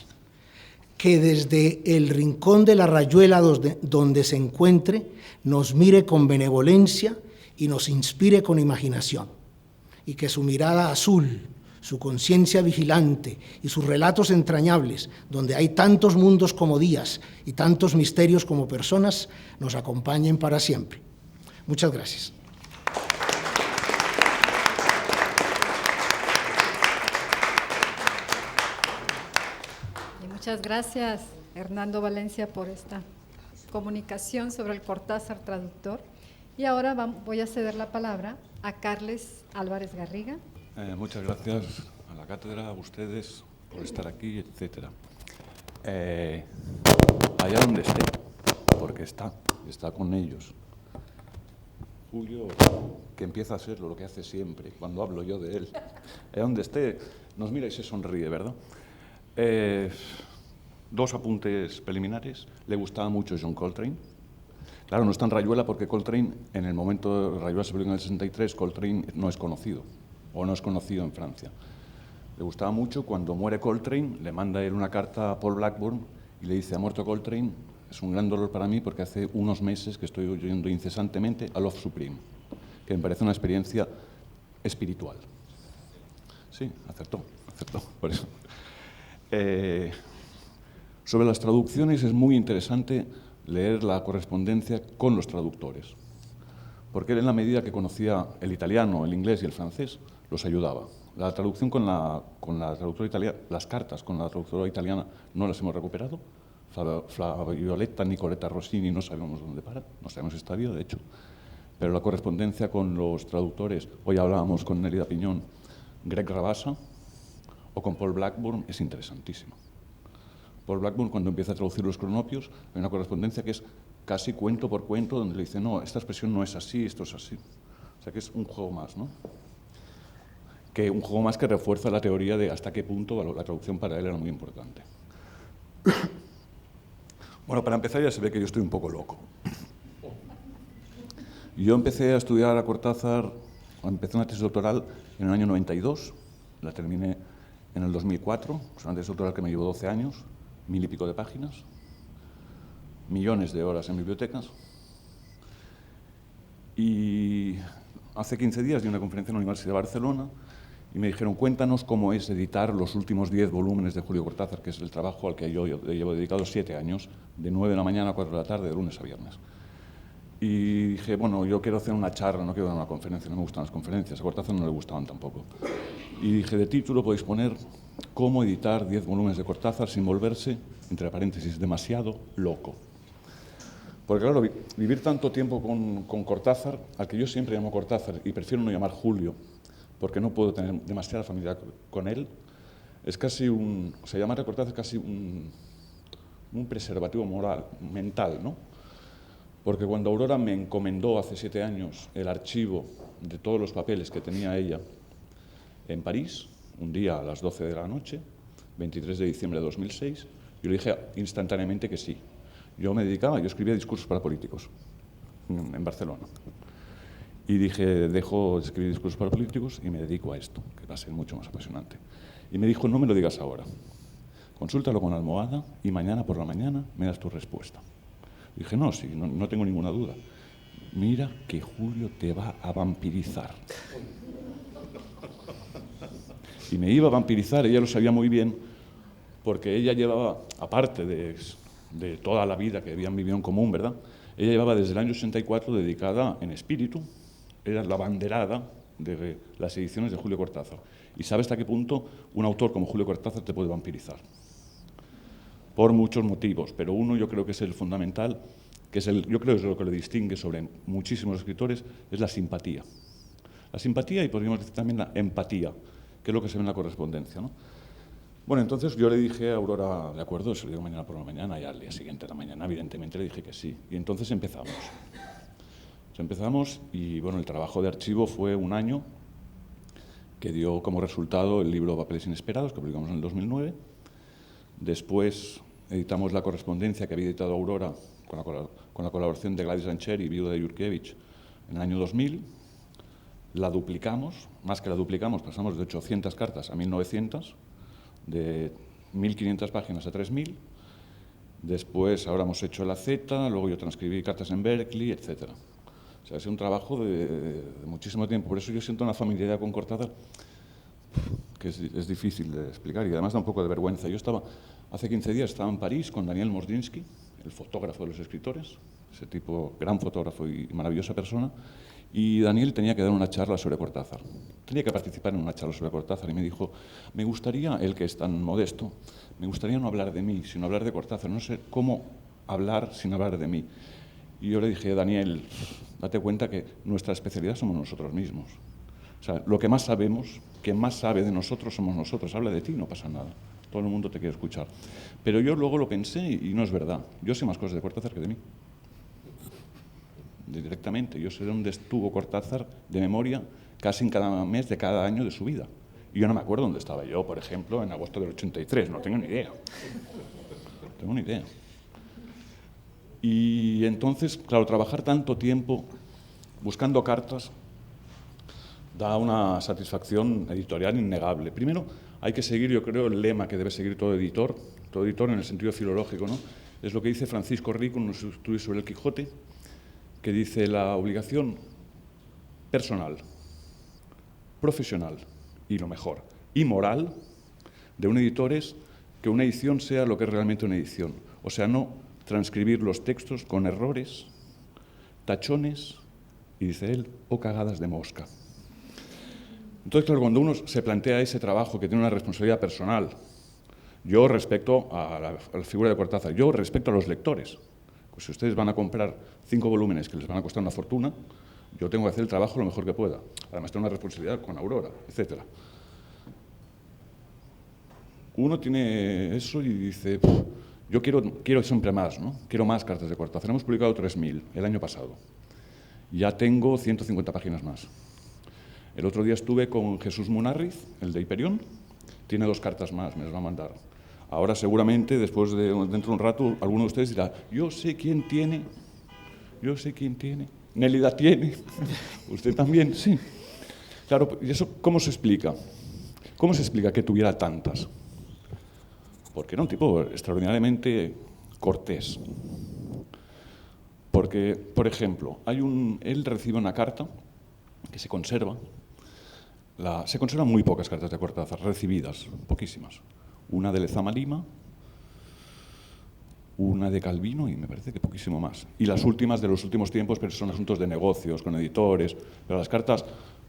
que desde el rincón de la rayuela donde se encuentre, nos mire con benevolencia y nos inspire con imaginación, y que su mirada azul, su conciencia vigilante y sus relatos entrañables, donde hay tantos mundos como días y tantos misterios como personas, nos acompañen para siempre. Muchas gracias.
Y muchas gracias, Hernando Valencia, por esta comunicación sobre el Cortázar traductor. Y ahora voy a ceder la palabra a Carles Álvarez Garriga.
Muchas gracias a la cátedra, a ustedes por estar aquí, etcétera. Allá donde esté, porque está con ellos. Julio, que empieza a ser lo que hace siempre, cuando hablo yo de él. Allá donde esté, nos mira y se sonríe, ¿verdad? 2 apuntes preliminares. Le gustaba mucho John Coltrane. Claro, no está en Rayuela porque Coltrane, en el momento de Rayuela se publicó en el 63, Coltrane no es conocido, o no es conocido en Francia. Le gustaba mucho. Cuando muere Coltrane, le manda él una carta a Paul Blackburn y le dice: ha muerto Coltrane, es un gran dolor para mí porque hace unos meses que estoy oyendo incesantemente a Love Supreme, que me parece una experiencia espiritual. Sí, acertó, por eso. Sobre las traducciones es muy interesante leer la correspondencia con los traductores, porque él, en la medida que conocía el italiano, el inglés y el francés, los ayudaba. La traducción con la traductora italiana, las cartas con la traductora italiana no las hemos recuperado. Violetta Nicoletta Rossini no sabemos dónde para, no sabemos si está viva, de hecho, pero la correspondencia con los traductores, hoy hablábamos con Nélida Piñón, Greg Rabassa, o con Paul Blackburn, es interesantísimo. Paul Blackburn, cuando empieza a traducir los cronopios, hay una correspondencia que es casi cuento por cuento, donde le dice: no, esta expresión no es así, esto es así. O sea que es un juego más, ¿no? Que un juego más que refuerza la teoría de hasta qué punto la traducción para él era muy importante. Bueno, para empezar ya se ve que yo estoy un poco loco. Yo empecé a estudiar a Cortázar, empecé una tesis doctoral en el año 92, la terminé en el 2004, es una tesis doctoral que me llevó 12 años, 1000 y pico de páginas, millones de horas en bibliotecas. Y hace 15 días di una conferencia en la Universidad de Barcelona y me dijeron: cuéntanos cómo es editar los últimos 10 volúmenes de Julio Cortázar, que es el trabajo al que yo llevo dedicado 7 años, de 9 de la mañana a 4 de la tarde, de lunes a viernes. Y dije: bueno, yo quiero hacer una charla, no quiero dar una conferencia, no me gustan las conferencias, a Cortázar no le gustaban tampoco. Y dije: de título podéis poner cómo editar 10 volúmenes de Cortázar sin volverse, entre paréntesis, demasiado loco. Porque claro, vivir tanto tiempo con Cortázar, al que yo siempre llamo Cortázar y prefiero no llamar Julio, porque no puedo tener demasiada familiaridad con él, es casi llamar a Cortázar casi un preservativo moral, mental, ¿no? Porque cuando Aurora me encomendó hace 7 años el archivo de todos los papeles que tenía ella en París, un día a las 12 de la noche, 23 de diciembre de 2006, yo le dije instantáneamente que sí. Yo escribía discursos para políticos en Barcelona. Y dije: dejo de escribir discursos para políticos y me dedico a esto, que va a ser mucho más apasionante. Y me dijo: no me lo digas ahora, consúltalo con Almohada y mañana por la mañana me das tu respuesta. Y dije: no, sí, no tengo ninguna duda. Mira que Julio te va a vampirizar. Y me iba a vampirizar, ella lo sabía muy bien, porque ella llevaba, aparte de toda la vida que habían vivido en común, ¿verdad? Ella llevaba desde el año 84 dedicada en espíritu, era la banderada de las ediciones de Julio Cortázar. Y sabe hasta qué punto un autor como Julio Cortázar te puede vampirizar. Por muchos motivos, pero uno yo creo que es el fundamental, yo creo que es lo que le distingue sobre muchísimos escritores, es la simpatía. La simpatía y podríamos decir también la empatía, que es lo que se ve en la correspondencia, ¿no? Bueno, entonces yo le dije a Aurora, de acuerdo, se lo digo mañana por la mañana, y al día siguiente de la mañana, evidentemente, le dije que sí. Y entonces empezamos. Empezamos y, bueno, el trabajo de archivo fue un año que dio como resultado el libro Papeles Inesperados, que publicamos en el 2009. Después editamos la correspondencia que había editado Aurora con la colaboración de Gladys Ancheri, viuda de Jurkiewicz, en el año 2000. La duplicamos, más que la duplicamos, pasamos de 800 cartas a 1900, de 1500 páginas a 3000. Después, ahora hemos hecho la Z, luego yo transcribí cartas en Berkeley, etc. O sea, ha sido un trabajo de muchísimo tiempo. Por eso yo siento una familiaridad con Cortázar que es difícil de explicar y además da un poco de vergüenza. Hace 15 días estaba en París con Daniel Mosdinsky, el fotógrafo de los escritores, ese tipo, gran fotógrafo y maravillosa persona, y Daniel tenía que dar una charla sobre Cortázar. Tenía que participar en una charla sobre Cortázar y me dijo, me gustaría, él que es tan modesto, me gustaría no hablar de mí, sino hablar de Cortázar. No sé cómo hablar sin hablar de mí. Y yo le dije, Daniel, date cuenta que nuestra especialidad somos nosotros mismos. O sea, lo que más sabemos, quien más sabe de nosotros somos nosotros. Habla de ti, no pasa nada. Todo el mundo te quiere escuchar. Pero yo luego lo pensé y no es verdad. Yo sé más cosas de Cortázar que de mí. Directamente. Yo sé dónde estuvo Cortázar de memoria casi en cada mes de cada año de su vida. Y yo no me acuerdo dónde estaba yo, por ejemplo, en agosto del 83. No tengo ni idea. No tengo ni idea. Y entonces, claro, trabajar tanto tiempo buscando cartas da una satisfacción editorial innegable. Primero, hay que seguir, yo creo, el lema que debe seguir todo editor en el sentido filológico, ¿no? Es lo que dice Francisco Rico en su estudio sobre el Quijote, que dice la obligación personal, profesional y lo mejor, y moral de un editor es que una edición sea lo que es realmente una edición. O sea, no transcribir los textos con errores, tachones y, dice él, o cagadas de mosca. Entonces, claro, cuando uno se plantea ese trabajo que tiene una responsabilidad personal, yo respecto a la figura de Cortázar, yo respecto a los lectores, pues si ustedes van a comprar 5 volúmenes que les van a costar una fortuna, yo tengo que hacer el trabajo lo mejor que pueda. Además, tengo una responsabilidad con Aurora, etc. Uno tiene eso y dice, yo quiero siempre más, ¿no? Quiero más cartas de Cortázar. Hemos publicado 3000 el año pasado. Ya tengo 150 páginas más. El otro día estuve con Jesús Munarriz, el de Hiperión. Tiene 2 cartas más, me las va a mandar. Ahora seguramente, dentro de un rato, alguno de ustedes dirá, yo sé quién tiene. Nélida tiene. ¿Usted también? Sí. Claro, ¿y eso cómo se explica? ¿Cómo se explica que tuviera tantas? Porque era un tipo extraordinariamente cortés. Porque, por ejemplo, él recibe una carta que se conserva. Se conservan muy pocas cartas de Cortázar, recibidas, poquísimas. Una de Lezama Lima, una de Calvino y me parece que poquísimo más. Y las últimas de los últimos tiempos, pero son asuntos de negocios, con editores. Pero las cartas,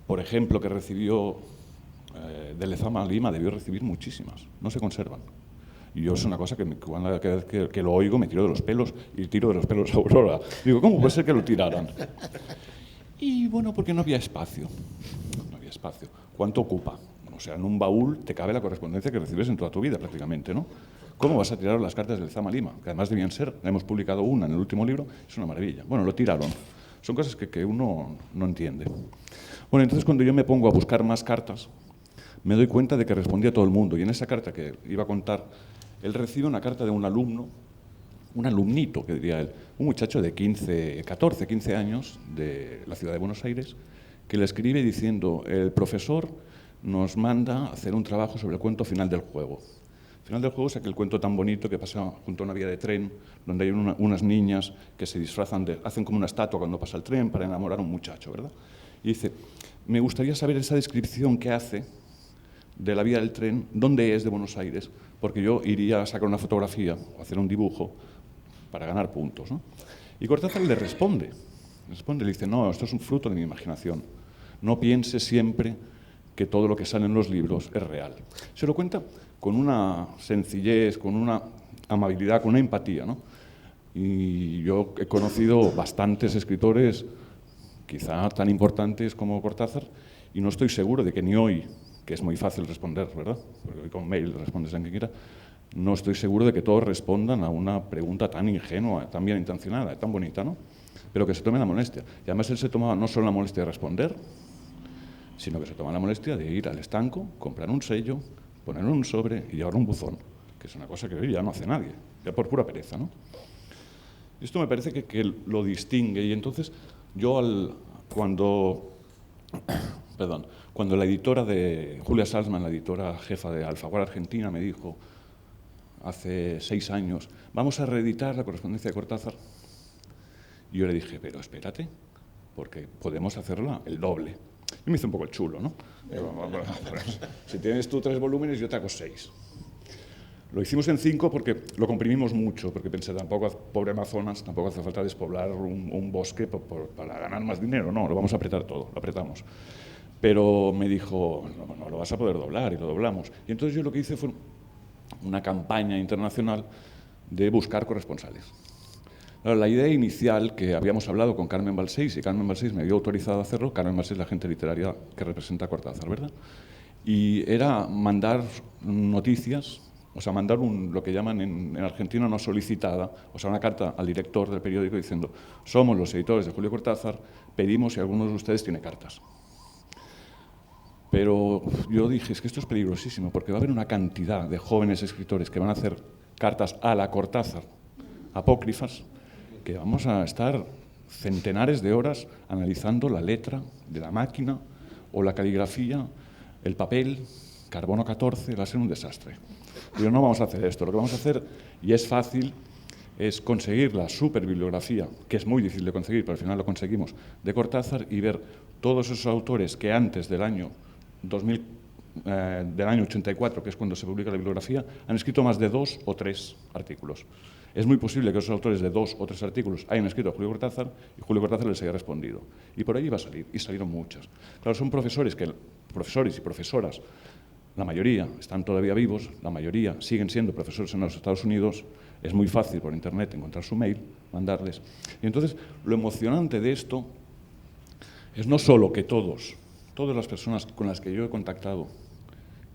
por ejemplo, que recibió de Lezama Lima, debió recibir muchísimas. No se conservan. Y yo es una cosa que cada vez que lo oigo me tiro de los pelos y tiro de los pelos a Aurora. Digo, ¿cómo puede ser que lo tiraran? Y bueno, porque no había espacio. No había espacio. ¿Cuánto ocupa? O sea, en un baúl te cabe la correspondencia que recibes en toda tu vida prácticamente, ¿no? ¿Cómo vas a tirar las cartas de Lezama Lima? Que además debían ser, hemos publicado una en el último libro, es una maravilla. Bueno, lo tiraron. Son cosas que uno no entiende. Bueno, entonces cuando yo me pongo a buscar más cartas, me doy cuenta de que respondía todo el mundo. Y en esa carta que iba a contar, él recibe una carta de un alumno, un alumnito, que diría él, un muchacho de 14, 15 años de la ciudad de Buenos Aires, que le escribe diciendo, el profesor nos manda a hacer un trabajo sobre el cuento Final del Juego. Final del Juego es aquel cuento tan bonito que pasa junto a una vía de tren, donde hay unas niñas que se disfrazan, hacen como una estatua cuando pasa el tren para enamorar a un muchacho, ¿verdad? Y dice, me gustaría saber esa descripción que hace de la vía del tren, dónde es de Buenos Aires, porque yo iría a sacar una fotografía o hacer un dibujo para ganar puntos, ¿no? Y Cortázar le responde, le dice, no, esto es un fruto de mi imaginación, no piense siempre que todo lo que sale en los libros es real. Se lo cuenta con una sencillez, con una amabilidad, con una empatía, ¿no? Y yo he conocido bastantes escritores, quizá tan importantes como Cortázar, y no estoy seguro de que ni hoy, que es muy fácil responder, ¿verdad? Porque hoy con mail respondes a quien quiera. No estoy seguro de que todos respondan a una pregunta tan ingenua, tan bien intencionada, tan bonita, ¿no? Pero que se tomen la molestia. Y además él se tomaba no solo la molestia de responder, sino que se toma la molestia de ir al estanco, comprar un sello, ponerlo en un sobre y llevarlo a un buzón, que es una cosa que hoy ya no hace nadie, ya por pura pereza, ¿no? Esto me parece que lo distingue, y entonces yo cuando la editora de Julia Salzman, la editora jefa de Alfaguara Argentina, me dijo hace 6 años, vamos a reeditar la correspondencia de Cortázar, y yo le dije, pero espérate, porque podemos hacerla el doble. Y me hizo un poco el chulo, ¿no? Digo, bueno, si tienes tú 3 volúmenes, yo te hago 6. Lo hicimos en 5 porque lo comprimimos mucho, porque pensé, tampoco, pobre Amazonas, tampoco hace falta despoblar un bosque para ganar más dinero, no, lo vamos a apretar todo, lo apretamos. Pero me dijo, no lo vas a poder doblar, y lo doblamos. Y entonces yo lo que hice fue una campaña internacional de buscar corresponsales. La idea inicial, que habíamos hablado con Carmen Balcells, y Carmen Balcells me había autorizado a hacerlo, Carmen Balcells es la agente literaria que representa a Cortázar, ¿verdad? Y era mandar noticias, o sea, mandar lo que llaman en Argentina una solicitada, o sea, una carta al director del periódico diciendo, somos los editores de Julio Cortázar, pedimos si alguno de ustedes tiene cartas. Pero yo dije, es que esto es peligrosísimo, porque va a haber una cantidad de jóvenes escritores que van a hacer cartas a la Cortázar, apócrifas, que vamos a estar centenares de horas analizando la letra de la máquina o la caligrafía, el papel, carbono 14, va a ser un desastre. Pero no vamos a hacer esto, lo que vamos a hacer, y es fácil, es conseguir la superbibliografía, que es muy difícil de conseguir, pero al final lo conseguimos, de Cortázar, y ver todos esos autores que antes del año 84, que es cuando se publica la bibliografía, han escrito más de 2 o 3 artículos. Es muy posible que esos autores de 2 o 3 artículos hayan escrito a Julio Cortázar y Julio Cortázar les haya respondido. Y por ahí iba a salir, y salieron muchas. Claro, son profesores y profesoras, la mayoría están todavía vivos, la mayoría siguen siendo profesores en los Estados Unidos, es muy fácil por internet encontrar su mail, mandarles. Y entonces, lo emocionante de esto es no solo que todas las personas con las que yo he contactado,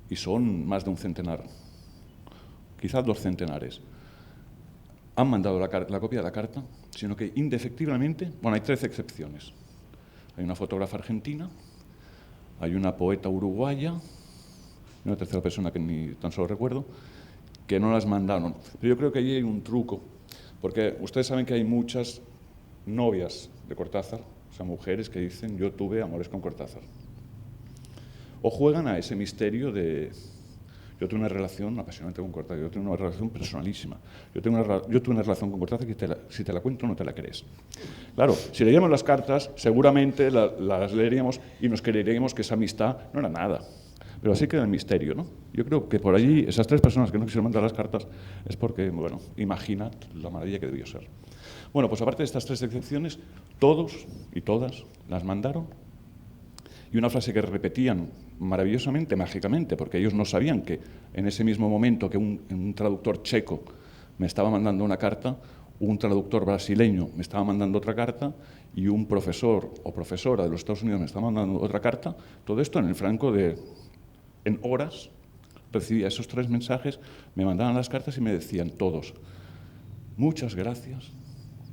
y son más de un centenar, quizás 2 centenares, han mandado la copia de la carta, sino que indefectiblemente, bueno, hay 13 excepciones. Hay una fotógrafa argentina, hay una poeta uruguaya, y una tercera persona que ni tan solo recuerdo, que no las mandaron. Pero yo creo que ahí hay un truco, porque ustedes saben que hay muchas novias de Cortázar, o sea, mujeres que dicen, yo tuve amores con Cortázar. O juegan a ese misterio de, yo tuve una relación apasionante con Cortázar, yo tuve una relación personalísima, yo tuve una relación con Cortázar que si te la cuento no te la crees. Claro, si leíamos las cartas, seguramente las leeríamos y nos creeríamos que esa amistad no era nada. Pero así queda el misterio, ¿no? Yo creo que por allí, esas 3 personas que no quisieron mandar las cartas, es porque, bueno, imaginad la maravilla que debió ser. Bueno, pues aparte de estas 3 excepciones, todos y todas las mandaron. Y una frase que repetían maravillosamente, mágicamente, porque ellos no sabían que en ese mismo momento que un traductor checo me estaba mandando una carta, un traductor brasileño me estaba mandando otra carta y un profesor o profesora de los Estados Unidos me estaba mandando otra carta, todo esto en el franco de, en horas, recibía esos 3 mensajes, me mandaban las cartas y me decían todos, muchas gracias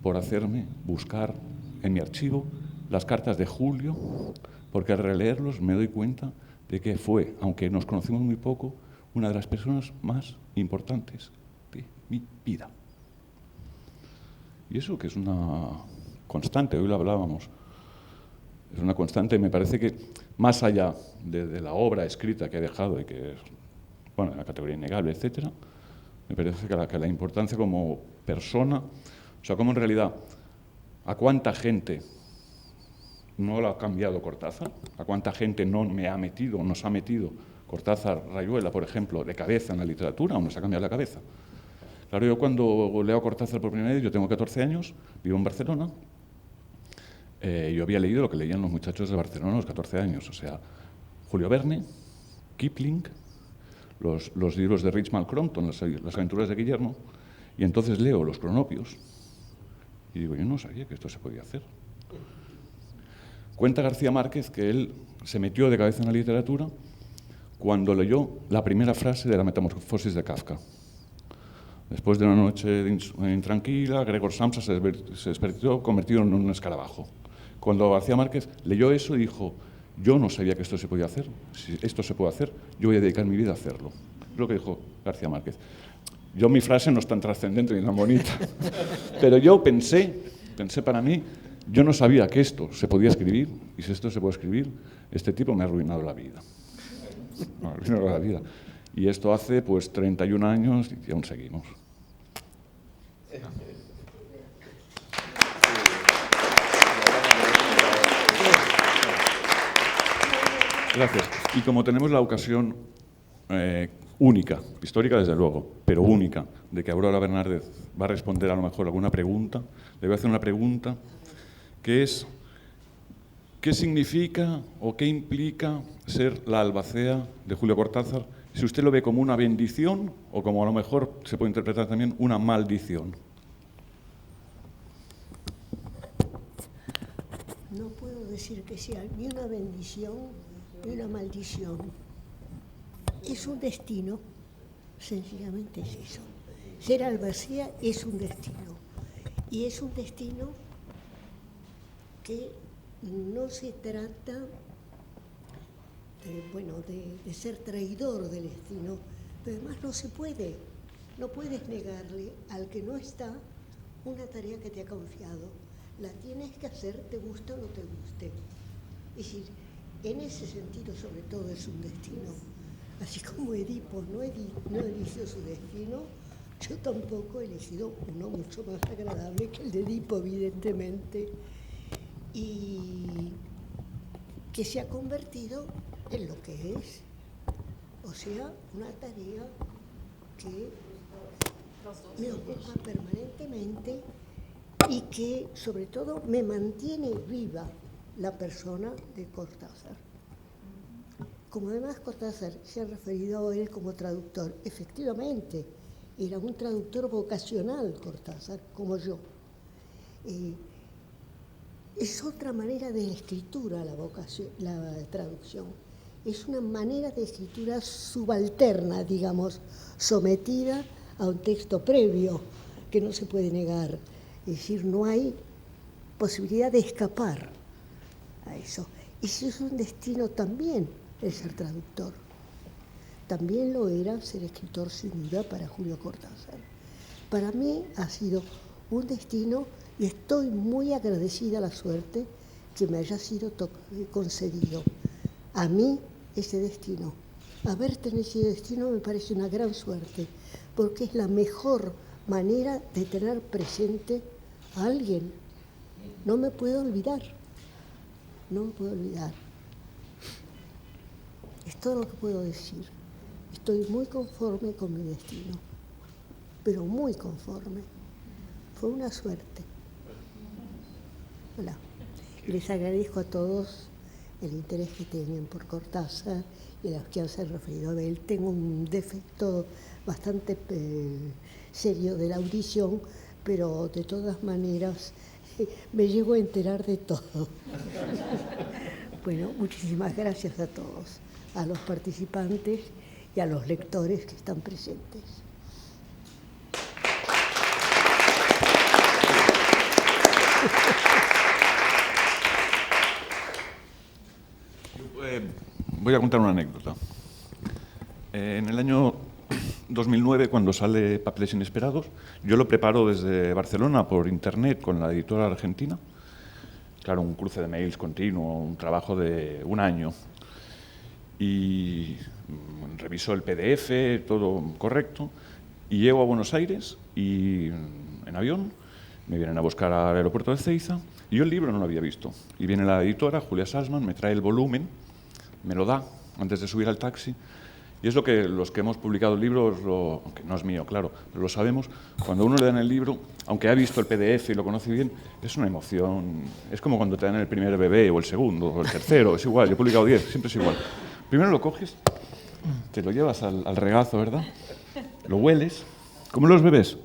por hacerme buscar en mi archivo las cartas de Julio, porque al releerlos me doy cuenta de que fue, aunque nos conocimos muy poco, una de las personas más importantes de mi vida. Y eso que es una constante, hoy lo hablábamos, es una constante, y me parece que más allá de la obra escrita que ha dejado y que es, bueno, la categoría innegable, etcétera, me parece que la importancia como persona, o sea, como en realidad, a cuánta gente no lo ha cambiado Cortázar, a cuánta gente no me ha metido, nos ha metido Cortázar, Rayuela, por ejemplo, de cabeza en la literatura, o nos ha cambiado la cabeza. Claro, yo cuando leo a Cortázar por primera vez, yo tengo 14 años, vivo en Barcelona, yo había leído lo que leían los muchachos de Barcelona a los 14 años, o sea, Julio Verne, Kipling, los libros de Richmal Crompton, las aventuras de Guillermo, y entonces leo los cronopios, y digo, yo no sabía que esto se podía hacer. Cuenta García Márquez que él se metió de cabeza en la literatura cuando leyó la primera frase de la Metamorfosis de Kafka. Después de una noche intranquila, Gregor Samsa se despertó convertido en un escarabajo. Cuando García Márquez leyó eso, dijo: yo no sabía que esto se podía hacer. Si esto se puede hacer, yo voy a dedicar mi vida a hacerlo. Es lo que dijo García Márquez. Mi frase no es tan trascendente ni tan bonita, pero yo pensé para mí, yo no sabía que esto se podía escribir, y si esto se puede escribir, este tipo me ha arruinado la vida. Me ha arruinado la vida. Y esto hace pues 31 años y aún seguimos. Gracias. Y como tenemos la ocasión única, histórica desde luego, pero única, de que Aurora Bernárdez va a responder a lo mejor alguna pregunta, le voy a hacer una pregunta que es: ¿qué significa o qué implica ser la albacea de Julio Cortázar? Si usted lo ve como una bendición o como a lo mejor se puede interpretar también una maldición.
No puedo decir que sea ni una bendición ni una maldición. Es un destino, sencillamente es eso. Ser albacea es un destino. Y es un destino que no se trata de ser traidor del destino, pero además no se puede. No puedes negarle al que no está una tarea que te ha confiado. La tienes que hacer, te guste o no te guste. Es decir, en ese sentido, sobre todo, es un destino. Así como Edipo no eligió su destino, yo tampoco he elegido uno mucho más agradable que el de Edipo, evidentemente, y que se ha convertido en lo que es, o sea, una tarea que me ocupa permanentemente y que, sobre todo, me mantiene viva la persona de Cortázar. Como además Cortázar se ha referido a él como traductor, efectivamente, era un traductor vocacional Cortázar, como yo. Es otra manera de escritura la traducción. Es una manera de escritura subalterna, digamos, sometida a un texto previo que no se puede negar. Es decir, no hay posibilidad de escapar a eso. Y eso es un destino también, el ser traductor. También lo era ser escritor sin duda para Julio Cortázar. Para mí ha sido un destino y estoy muy agradecida a la suerte que me haya sido concedido. A mí ese destino, haber tenido ese destino me parece una gran suerte, porque es la mejor manera de tener presente a alguien. No me puedo olvidar, no me puedo olvidar. Es todo lo que puedo decir. Estoy muy conforme con mi destino, pero muy conforme. Fue una suerte. Hola. Y les agradezco a todos el interés que tienen por Cortázar y a los que han se referido a él. Tengo un defecto bastante serio de la audición, pero de todas maneras me llego a enterar de todo. Bueno, muchísimas gracias a todos, a los participantes y a los lectores que están presentes.
Voy a contar una anécdota. En el año 2009, cuando sale Papeles Inesperados, yo lo preparo desde Barcelona por internet con la editora argentina. Claro, un cruce de mails continuo, un trabajo de un año. Y reviso el PDF, todo correcto, y llego a Buenos Aires y en avión me vienen a buscar al aeropuerto de Ezeiza y yo el libro no lo había visto. Y viene la editora, Julia Salzman, me trae el volumen, me lo da antes de subir al taxi. Y es lo que los que hemos publicado el libro, aunque no es mío, claro, pero lo sabemos, cuando uno le dan el libro, aunque ha visto el PDF y lo conoce bien, es una emoción. Es como cuando te dan el primer bebé o el segundo o el tercero, es igual, yo he publicado 10, siempre es igual. Primero lo coges, te lo llevas al regazo, ¿verdad? Lo hueles, como los bebés.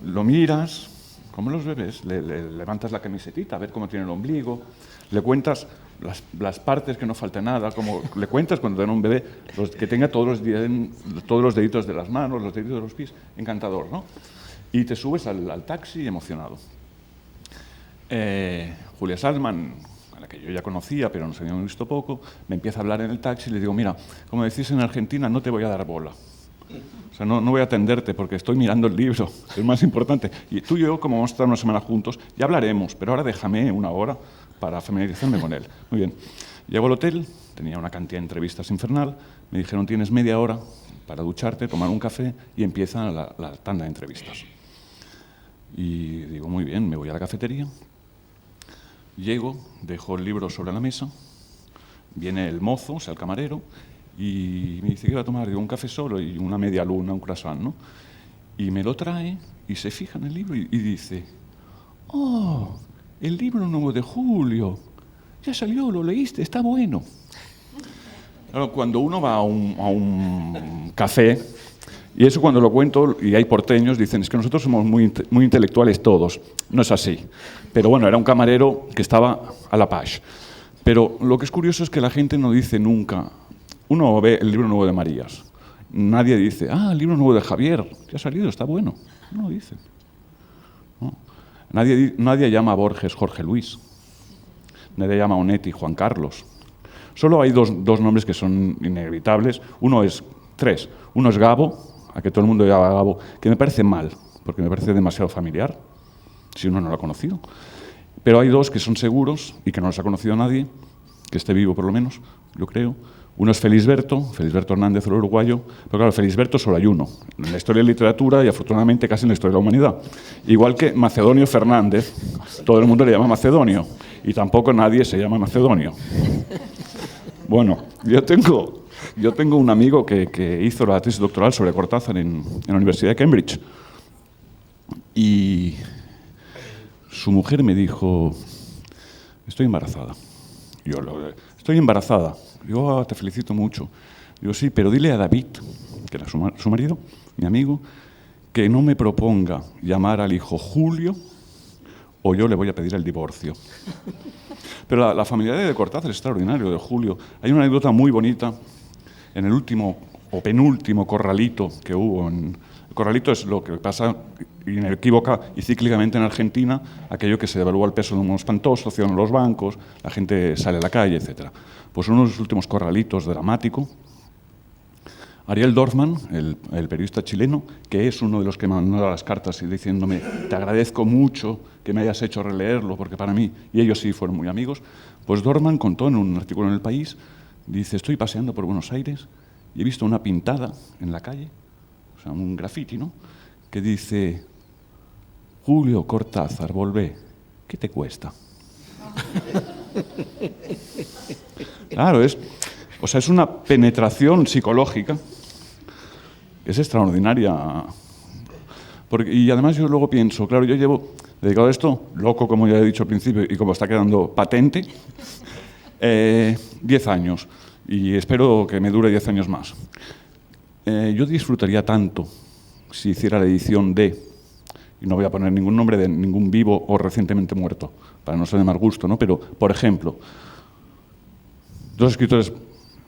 Lo miras, como los bebés, le levantas la camisetita a ver cómo tiene el ombligo, le cuentas las partes que no falte nada, como le cuentas cuando tiene un bebé, que tenga todos los deditos de las manos, los deditos de los pies, encantador, ¿no? Y te subes al taxi emocionado. Julia Salman, a la que yo ya conocía, pero nos habíamos visto poco, me empieza a hablar en el taxi y le digo, mira, como decís en Argentina, no te voy a dar bola. O sea, no voy a atenderte porque estoy mirando el libro, es más importante. Y tú y yo, como vamos a estar una semana juntos, ya hablaremos, pero ahora déjame una hora para familiarizarme con él. Muy bien. Llego al hotel, tenía una cantidad de entrevistas infernal, me dijeron, tienes media hora para ducharte, tomar un café y empieza la tanda de entrevistas. Y digo, muy bien, me voy a la cafetería, llego, dejo el libro sobre la mesa, viene el mozo, o sea, el camarero, y me dice, ¿qué va a tomar? Digo, un café solo y una media luna, un croissant, ¿no? Y me lo trae y se fija en el libro y dice, ¡oh, el libro nuevo de Julio! Ya salió, lo leíste, está bueno. Claro, cuando uno va a un café, y eso cuando lo cuento, y hay porteños, dicen, es que nosotros somos muy intelectuales todos. No es así. Pero bueno, era un camarero que estaba a la paz. Pero lo que es curioso es que la gente no dice nunca, uno ve el libro nuevo de Marías, nadie dice, el libro nuevo de Javier, ya ha salido, está bueno. No lo dicen. No. Nadie llama a Borges Jorge Luis. Nadie llama a Onetti Juan Carlos. Solo hay dos nombres que son inevitables. Tres. Uno es Gabo, a que todo el mundo llama Gabo, que me parece mal, porque me parece demasiado familiar, si uno no lo ha conocido. Pero hay dos que son seguros y que no los ha conocido nadie, que esté vivo por lo menos, yo creo. Uno es Felisberto Hernández, el uruguayo, pero claro, Felisberto solo hay uno, en la historia de la literatura y afortunadamente casi en la historia de la humanidad. Igual que Macedonio Fernández, todo el mundo le llama Macedonio, y tampoco nadie se llama Macedonio. Bueno, yo tengo un amigo que hizo la tesis doctoral sobre Cortázar en la Universidad de Cambridge, y su mujer me dijo, estoy embarazada. Yo estoy embarazada. Yo te felicito mucho. Digo, sí, pero dile a David, que era su marido, mi amigo, que no me proponga llamar al hijo Julio o yo le voy a pedir el divorcio. Pero la familiaridad de Cortázar es extraordinario, de Julio. Hay una anécdota muy bonita en el último o penúltimo corralito que hubo. El corralito es lo que pasa inequívoca y cíclicamente en Argentina, aquello que se devalúa el peso de un espantoso, cierran los bancos, la gente sale a la calle, etc. Pues uno de los últimos corralitos dramático, Ariel Dorfman, el periodista chileno, que es uno de los que me mandó las cartas y diciéndome, te agradezco mucho que me hayas hecho releerlo, porque para mí, y ellos sí fueron muy amigos, pues Dorfman contó en un artículo en El País, dice, estoy paseando por Buenos Aires y he visto una pintada en la calle, o sea, un graffiti, ¿no?, que dice, Julio Cortázar, volvé, ¿qué te cuesta? Claro, es una penetración psicológica, es extraordinaria. Y además yo luego pienso, claro, yo llevo dedicado a esto, loco como ya he dicho al principio y como está quedando patente, 10 años, y espero que me dure 10 años más. Yo disfrutaría tanto si hiciera la edición de, y no voy a poner ningún nombre de ningún vivo o recientemente muerto, para no ser de mal gusto, ¿no? Pero, por ejemplo, dos escritores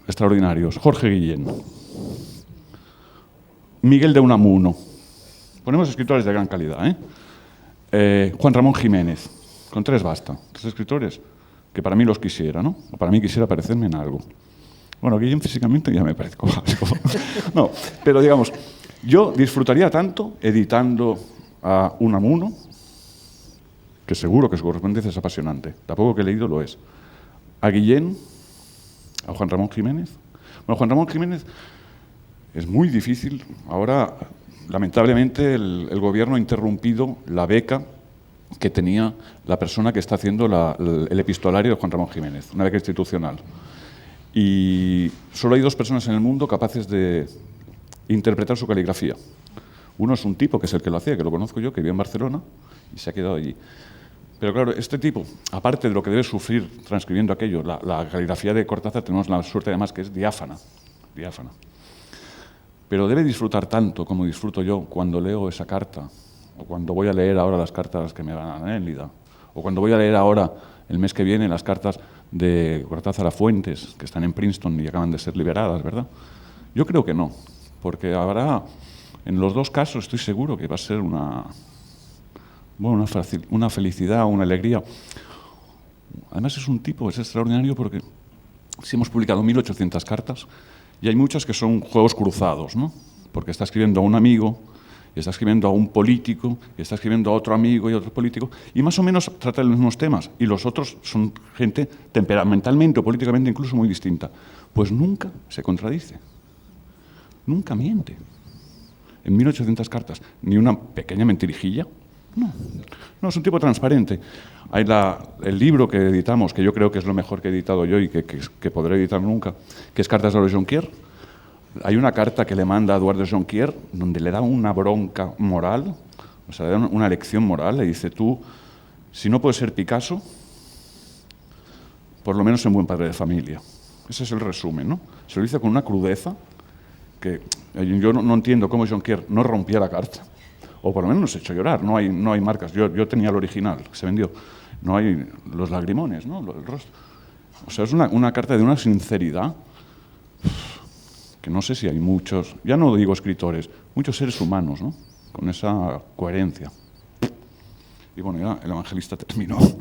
extraordinarios, Jorge Guillén, Miguel de Unamuno, ponemos escritores de gran calidad, Juan Ramón Jiménez, con 3 basta, 3 escritores que para mí los quisiera, ¿no? O para mí quisiera parecerme en algo. Bueno, Guillén físicamente ya me parezco básico. No, pero digamos, yo disfrutaría tanto editando a Unamuno, que seguro que su correspondencia es apasionante, tampoco que he leído lo es, a Guillén, a Juan Ramón Jiménez. Bueno, Juan Ramón Jiménez es muy difícil. Ahora, lamentablemente, el gobierno ha interrumpido la beca que tenía la persona que está haciendo el epistolario de Juan Ramón Jiménez, una beca institucional. Y solo hay 2 personas en el mundo capaces de interpretar su caligrafía. Uno es un tipo, que es el que lo hacía, que lo conozco yo, que vive en Barcelona y se ha quedado allí. Pero claro, este tipo, aparte de lo que debe sufrir transcribiendo aquello, la caligrafía de Cortázar, tenemos la suerte además que es diáfana. Pero debe disfrutar tanto como disfruto yo cuando leo esa carta, o cuando voy a leer ahora las cartas que me van a Nélida, o cuando voy a leer ahora, el mes que viene, las cartas de Cortázar a Fuentes, que están en Princeton y acaban de ser liberadas, ¿verdad? Yo creo que no, porque habrá, en los dos casos estoy seguro que va a ser una felicidad, una alegría. Además es un tipo, es extraordinario porque si hemos publicado 1800 cartas y hay muchas que son juegos cruzados, ¿no? Porque está escribiendo a un amigo, y está escribiendo a un político, y está escribiendo a otro amigo y a otro político, y más o menos trata los mismos temas, y los otros son gente temperamentalmente o políticamente incluso muy distinta. Pues nunca se contradice, nunca miente. En 1800 cartas, ni una pequeña mentirijilla. No, es un tipo transparente. Hay el libro que editamos, que yo creo que es lo mejor que he editado yo y que podré editar nunca, que es Cartas de Jonquière. Hay una carta que le manda a Eduard de Jonquière donde le da una bronca moral, o sea, le da una lección moral, le dice: tú, si no puedes ser Picasso, por lo menos sé un buen padre de familia. Ese es el resumen, ¿no? Se lo dice con una crudeza que yo no entiendo cómo Jonquière no rompía la carta. O por lo menos nos echó a llorar, no hay marcas. Yo tenía el original, que se vendió. No hay los lagrimones, ¿no? El rostro. O sea, es una carta de una sinceridad que no sé si hay muchos, ya no digo escritores, muchos seres humanos, ¿no? Con esa coherencia. Y bueno, ya el evangelista terminó.
Bueno,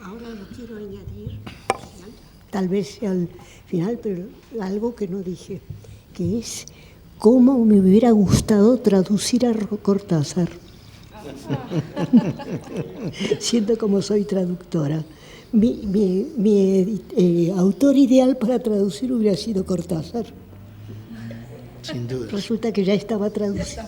ahora lo quiero añadir, tal vez sea al final, pero algo que no dije, que es cómo me hubiera gustado traducir a Cortázar. Siento como soy traductora. Mi autor ideal para traducir hubiera sido Cortázar.
Sin duda.
Resulta que ya estaba traducido.